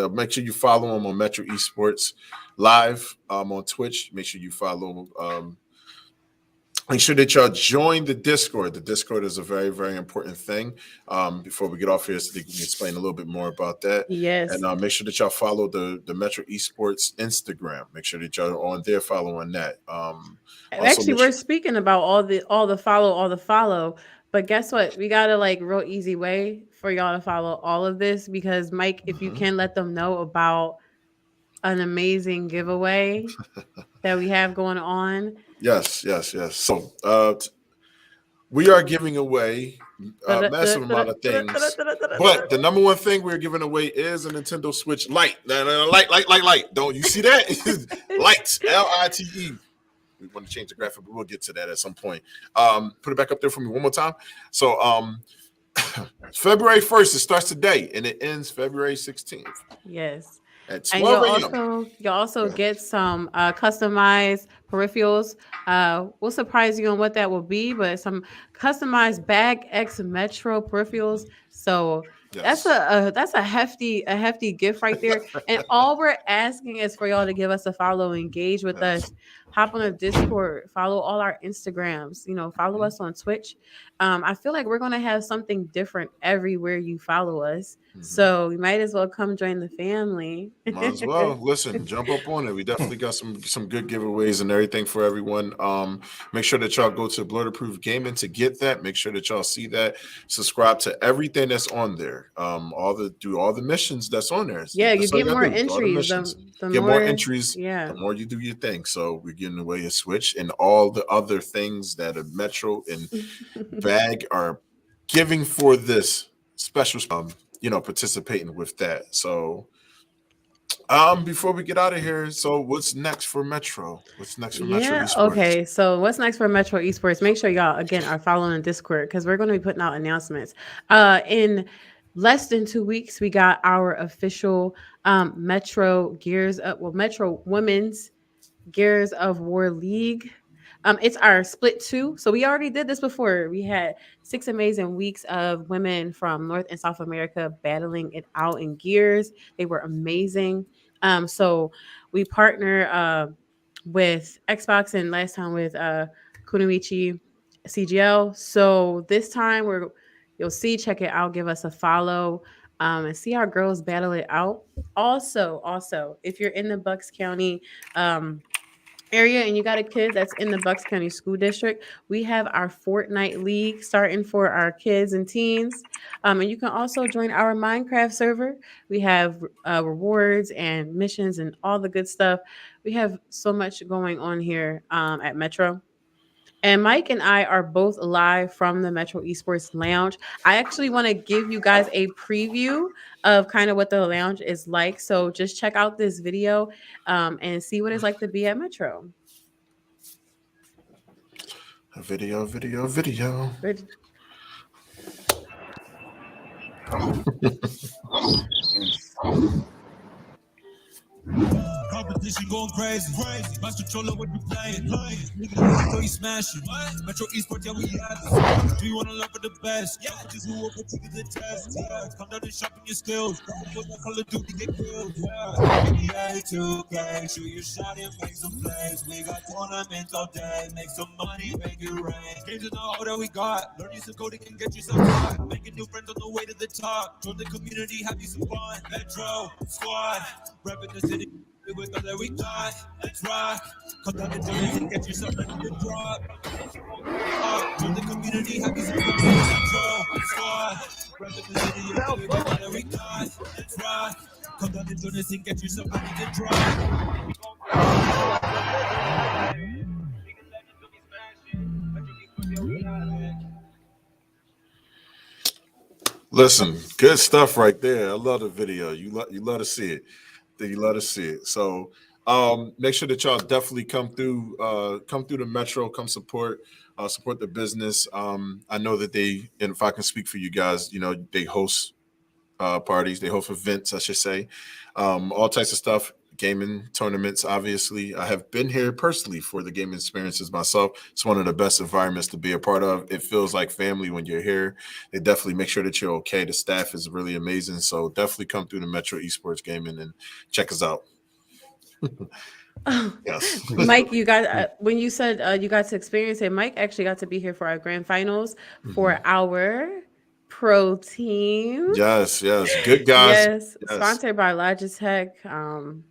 Make sure you follow them on Metro Esports Live on Twitch. Make sure you follow Make sure that y'all join the Discord. The Discord is a very, very important thing. Before we get off here, so we can explain a little bit more about that. Yes. And make sure that y'all follow the Metro Esports Instagram. Make sure that y'all are on there following that. Actually, we're speaking about all the follow. But guess what? We got a like real easy way for y'all to follow all of this because Mike, if you Mhm. can let them know about an amazing giveaway that we have going on. Yes, yes, yes. So we are giving away a massive amount of things, but the number one thing we're giving away is a Nintendo Switch Lite. Light. Don't you see that? Lights, Lite. We want to change the graphic, but we'll get to that at some point. Put it back up there for me one more time. So February 1st, it starts today and it ends February 16th Yes. at And you'll 12 a.m. also Yeah. get some customized peripherals. We'll surprise you on what that will be, but some customized Bag X Metro peripherals. So Yes. that's a hefty gift right there. And all we're asking is for y'all to give us a follow, engage with Yes. us, hop on a Discord, follow all our Instagrams, follow Mhm. us on Twitch. I feel like we're gonna have something different everywhere you follow us. Mhm. So you might as well come join the family. Might as well listen, jump up on it. We definitely got some good giveaways and everything for everyone. Make sure that y'all go to Blurred Approved Gaming to get that. Make sure that y'all see that. Subscribe to everything that's on there. Do all the missions that's on there. Yeah, you That's all you get gotta more do. Do all the entries. The missions. the Get more more, entries. yeah. The more you do your thing. So we're giving away a Switch and all the other things that a Metro and Bag are giving for this special. Participating with that. So. Before we get out of here, so what's next for Metro? What's next for Metro Yeah. Esports? Okay. So what's next for Metro Esports? Make sure y'all again are following Discord because we're going to be putting out announcements. In less than 2 weeks, we got our official Metro Gears Up. Well, Metro Women's Gears of War League. It's our split two. So we already did this before. We had 6 amazing weeks of women from North and South America battling it out in Gears. They were amazing. So we partner with Xbox and last time with Kunoichi CGL. So this time you'll see, check it out, give us a follow, and see our girls battle it out. Also, if you're in the Bucks County area and you got a kid that's in the Bucks County School District, we have our Fortnite League starting for our kids and teens. And you can also join our Minecraft server. We have rewards and missions and all the good stuff. We have so much going on here at Metro. And Mike and I are both live from the Metro Esports Lounge. I actually want to give you guys a preview of kind of what the lounge is like. So just check out this video and see what it's like to be at Metro. Video. Good. Competition going crazy. Master controller what you playing. Nigga, so you smashing. Metro Esports, yeah, we have it. Do you want to learn for the best? Yeah, just who will put you to the test? Yeah, come down and sharpen your skills. Put that Call of Duty get killed. Yeah, NBA 2K, shoot your shot and make some plays. We got tournaments all day. Make some money, make it rain. Games in the all that we got. Learn you some coding and get you some fun. Making new friends on the way to the top. Join the community, have you some fun. Metro Squad, repping the city. With all that we got, let's rock. Come down and join us and get yourself ready to drop. Join the community, have you some fun. Metro Squad, repping the city. With all that we got, let's rock. Come down and join us and get yourself ready to drop. Listen, good stuff right there. I love the video. You love to see it. You love to see it. So make sure that y'all definitely come through the Metro, come support the business. I know that and if I can speak for you guys, they host parties, they host events, I should say, all types of stuff, gaming tournaments. Obviously, I have been here personally for the gaming experiences myself. It's one of the best environments to be a part of. It feels like family when you're here. They definitely make sure that you're okay. The staff is really amazing, so definitely come through the Metro Esports Gaming and check us out. Yes. Mike, you got when you said you got to experience it. Mike actually got to be here for our grand finals for our pro team. Yes, good guys. Yes, sponsored by Logitech.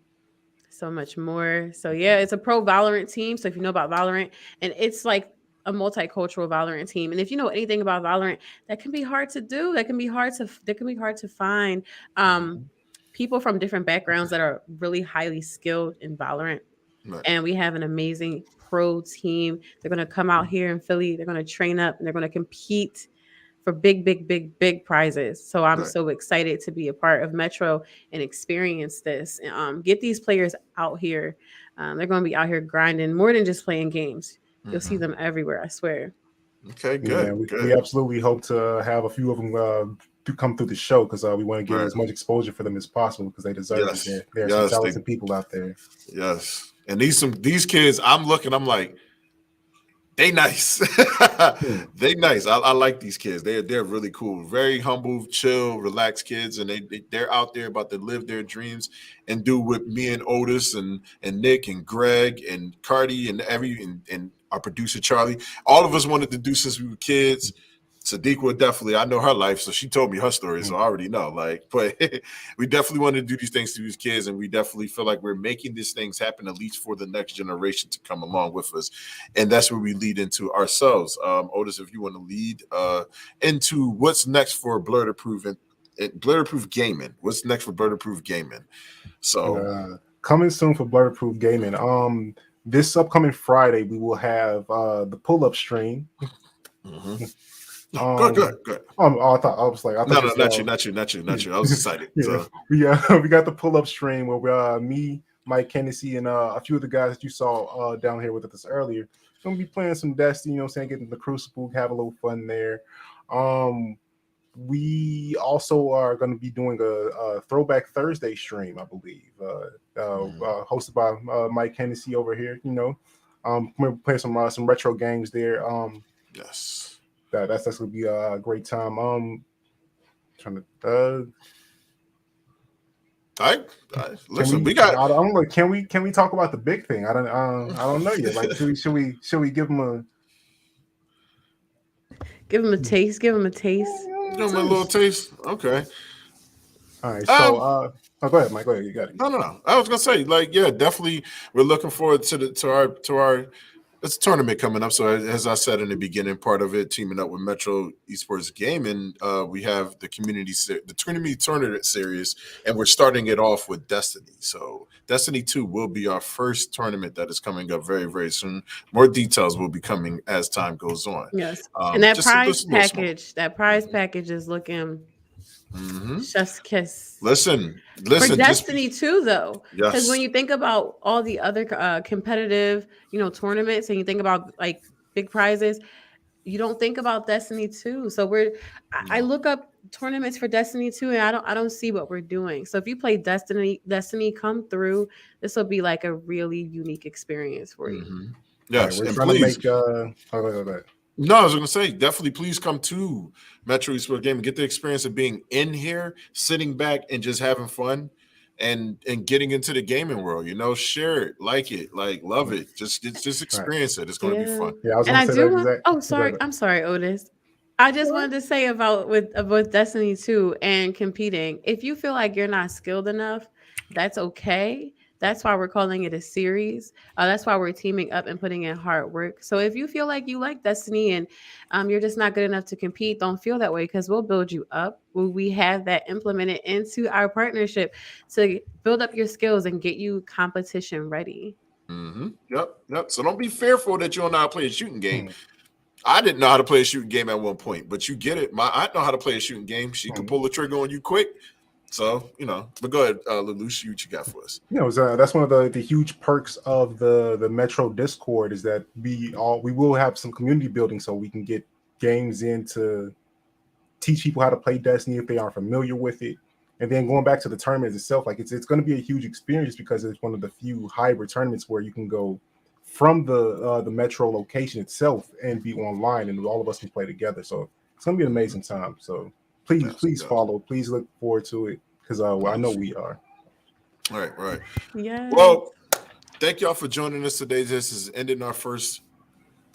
So much more. So yeah, it's a pro Valorant team. So if you know about Valorant, and it's like a multicultural Valorant team. And if you know anything about Valorant, that can be hard to do. That can be hard to find people from different backgrounds that are really highly skilled in Valorant. Right. And we have an amazing pro team. They're going to come out here in Philly. They're going to train up and they're going to compete for big prizes. So I'm Right. so excited to be a part of Metro and experience this. Get these players out here. They're going to be out here grinding more than just playing games. You'll see them everywhere, I swear. Okay, good. Yeah, we absolutely hope to have a few of them to come through the show because we want to get as much exposure for them as possible because they deserve it. There are some talented people out there. Yes, and these kids, I'm like, they nice. They nice. I like these kids. They're really cool. Very humble, chill, relaxed kids, and they're out there about to live their dreams and do what me and Otis and Nick and Greg and Cardi and and our producer Charlie, all of us wanted to do since we were kids. Sadiqa definitely, I know her life, so she told me her story, so I already know. But we definitely want to do these things to these kids, and we definitely feel like we're making these things happen, at least for the next generation to come along with us, and that's where we lead into ourselves. Otis, if you want to lead into what's next for Blurred Approved Gaming, what's next for Blurred Approved Gaming? So coming soon for Blurred Approved Gaming. This upcoming Friday, we will have the pull-up stream. Good. I thought not you. I was excited. We got the pull-up stream where me, Mike Hennessy, and a few of the guys that you saw down here with us earlier gonna be playing some Destiny. Getting the Crucible, have a little fun there. We also are going to be doing a Throwback Thursday stream, I believe, hosted by Mike Hennessy over here. We're playing some retro games there. Yes. That's gonna be a great time. Trying to listen. We got. I don't know. Can we talk about the big thing? I don't know yet. Like, should we give them a taste? Give them a taste. Give them a little taste. Okay. All right. So go ahead, Mike. Go ahead. You got it. No. I was gonna say, definitely, we're looking forward to our. It's a tournament coming up. So as I said in the beginning, part of it, teaming up with Metro Esports Gaming, we have the community tournament series, and we're starting it off with Destiny. So Destiny 2 will be our first tournament that is coming up very, very soon. More details will be coming as time goes on. Yes, and that prize package is looking chef's kiss. Listen. For Destiny 2, though, yes, because when you think about all the other competitive, tournaments, and you think about like big prizes, you don't think about Destiny 2. So I look up tournaments for Destiny 2, and I don't see what we're doing. So if you play Destiny, come through. This will be like a really unique experience for you. Yes, we're trying to make. Go ahead. No, I was going to say, definitely please come to Metro Esports Gaming, get the experience of being in here, sitting back and just having fun and getting into the gaming world, share it, like it, love it. Just experience it. It's going to be fun. Yeah, I was going to say that. I'm sorry, Otis. I just wanted to say about Destiny 2 and competing. If you feel like you're not skilled enough, that's okay. That's why we're calling it a series. That's why we're teaming up and putting in hard work. So if you feel like you like Destiny and you're just not good enough to compete, don't feel that way because we'll build you up. We have that implemented into our partnership to build up your skills and get you competition ready. Yep. So don't be fearful that you don't know how to play a shooting game. I didn't know how to play a shooting game at one point, but you get it. I know how to play a shooting game. She can pull the trigger on you quick. So, but go ahead, Lelouch, what you got for us? That's one of the huge perks of the Metro Discord is that we will have some community building so we can get games in to teach people how to play Destiny if they aren't familiar with it. And then going back to the tournament itself, like it's going to be a huge experience because it's one of the few hybrid tournaments where you can go from the Metro location itself and be online and all of us can play together. So it's going to be an amazing time. So please follow. Please look forward to it because I know we are. All right. Yeah. Well, thank y'all for joining us today. This is ending our first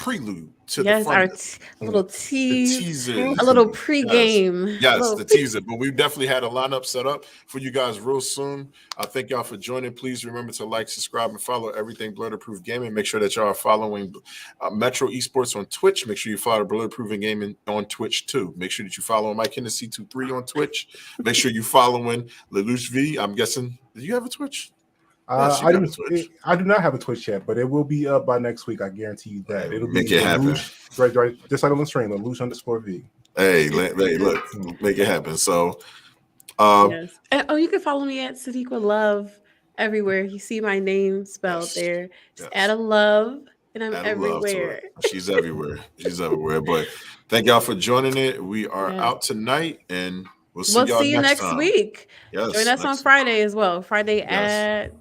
prelude to Yes, the our funness. little The tease, teasers. a little Yes. pregame. Yes, the teaser. But we've definitely had a lineup set up for you guys real soon. I thank y'all for joining. Please remember to like, subscribe, and follow everything Blurred-Approved Gaming. Make sure that y'all are following Metro Esports on Twitch. Make sure you follow Blurred-Approved Gaming on Twitch too. Make sure that you follow Mike Hennessy 23 on Twitch. Make sure you following Lelouch V. I'm guessing. Do you have a Twitch? Yes, I do not have a Twitch yet, but it will be up by next week. I guarantee you that. Right, It'll make be it happen. right, just like on the stream, Lelouch_V. Hey, look, make it happen. So, Yes. And, you can follow me at Sadiqa Love everywhere. You see my name spelled there. Just add a love, and I'm everywhere. She's everywhere. She's everywhere. But thank y'all for joining it. We are out tonight, and we'll see y'all next time. Week. Yes, join us on Friday as well. Friday at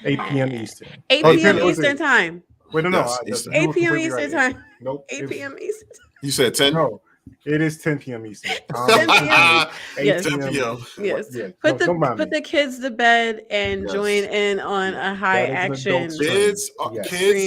8 p.m. Eastern. 8 p.m. Eastern time. Wait, no. 8 p.m. Eastern time. Nope. 8 p.m. Eastern. You said 10? No, it is 10 p.m. Eastern. 10 p.m. 10 p.m. Yes. Yeah. Put the kids to bed and join in on a high action. Kids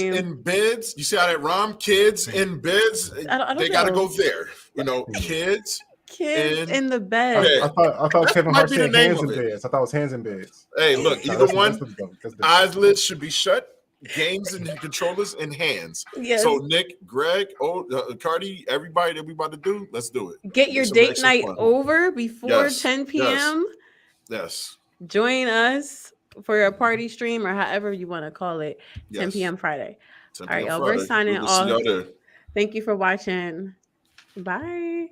in beds. You see how that rhyme? Kids in beds. They got to go there. You know, kids in the bed. Okay. I thought Kevin Hart said hands in beds. I thought it was hands in beds. Hey, look, either one. Eyelids should be shut. Games and controllers in hands. Yes. So Nick, Greg, Cardi, everybody that we about to do, let's do it. Get your date night over before 10 p.m. Yes. Join us for a party stream or however you want to call it. 10 p.m. Friday. 10 All right, p.m. y'all. We're signing we'll see y'all off. there. Thank you for watching. Bye.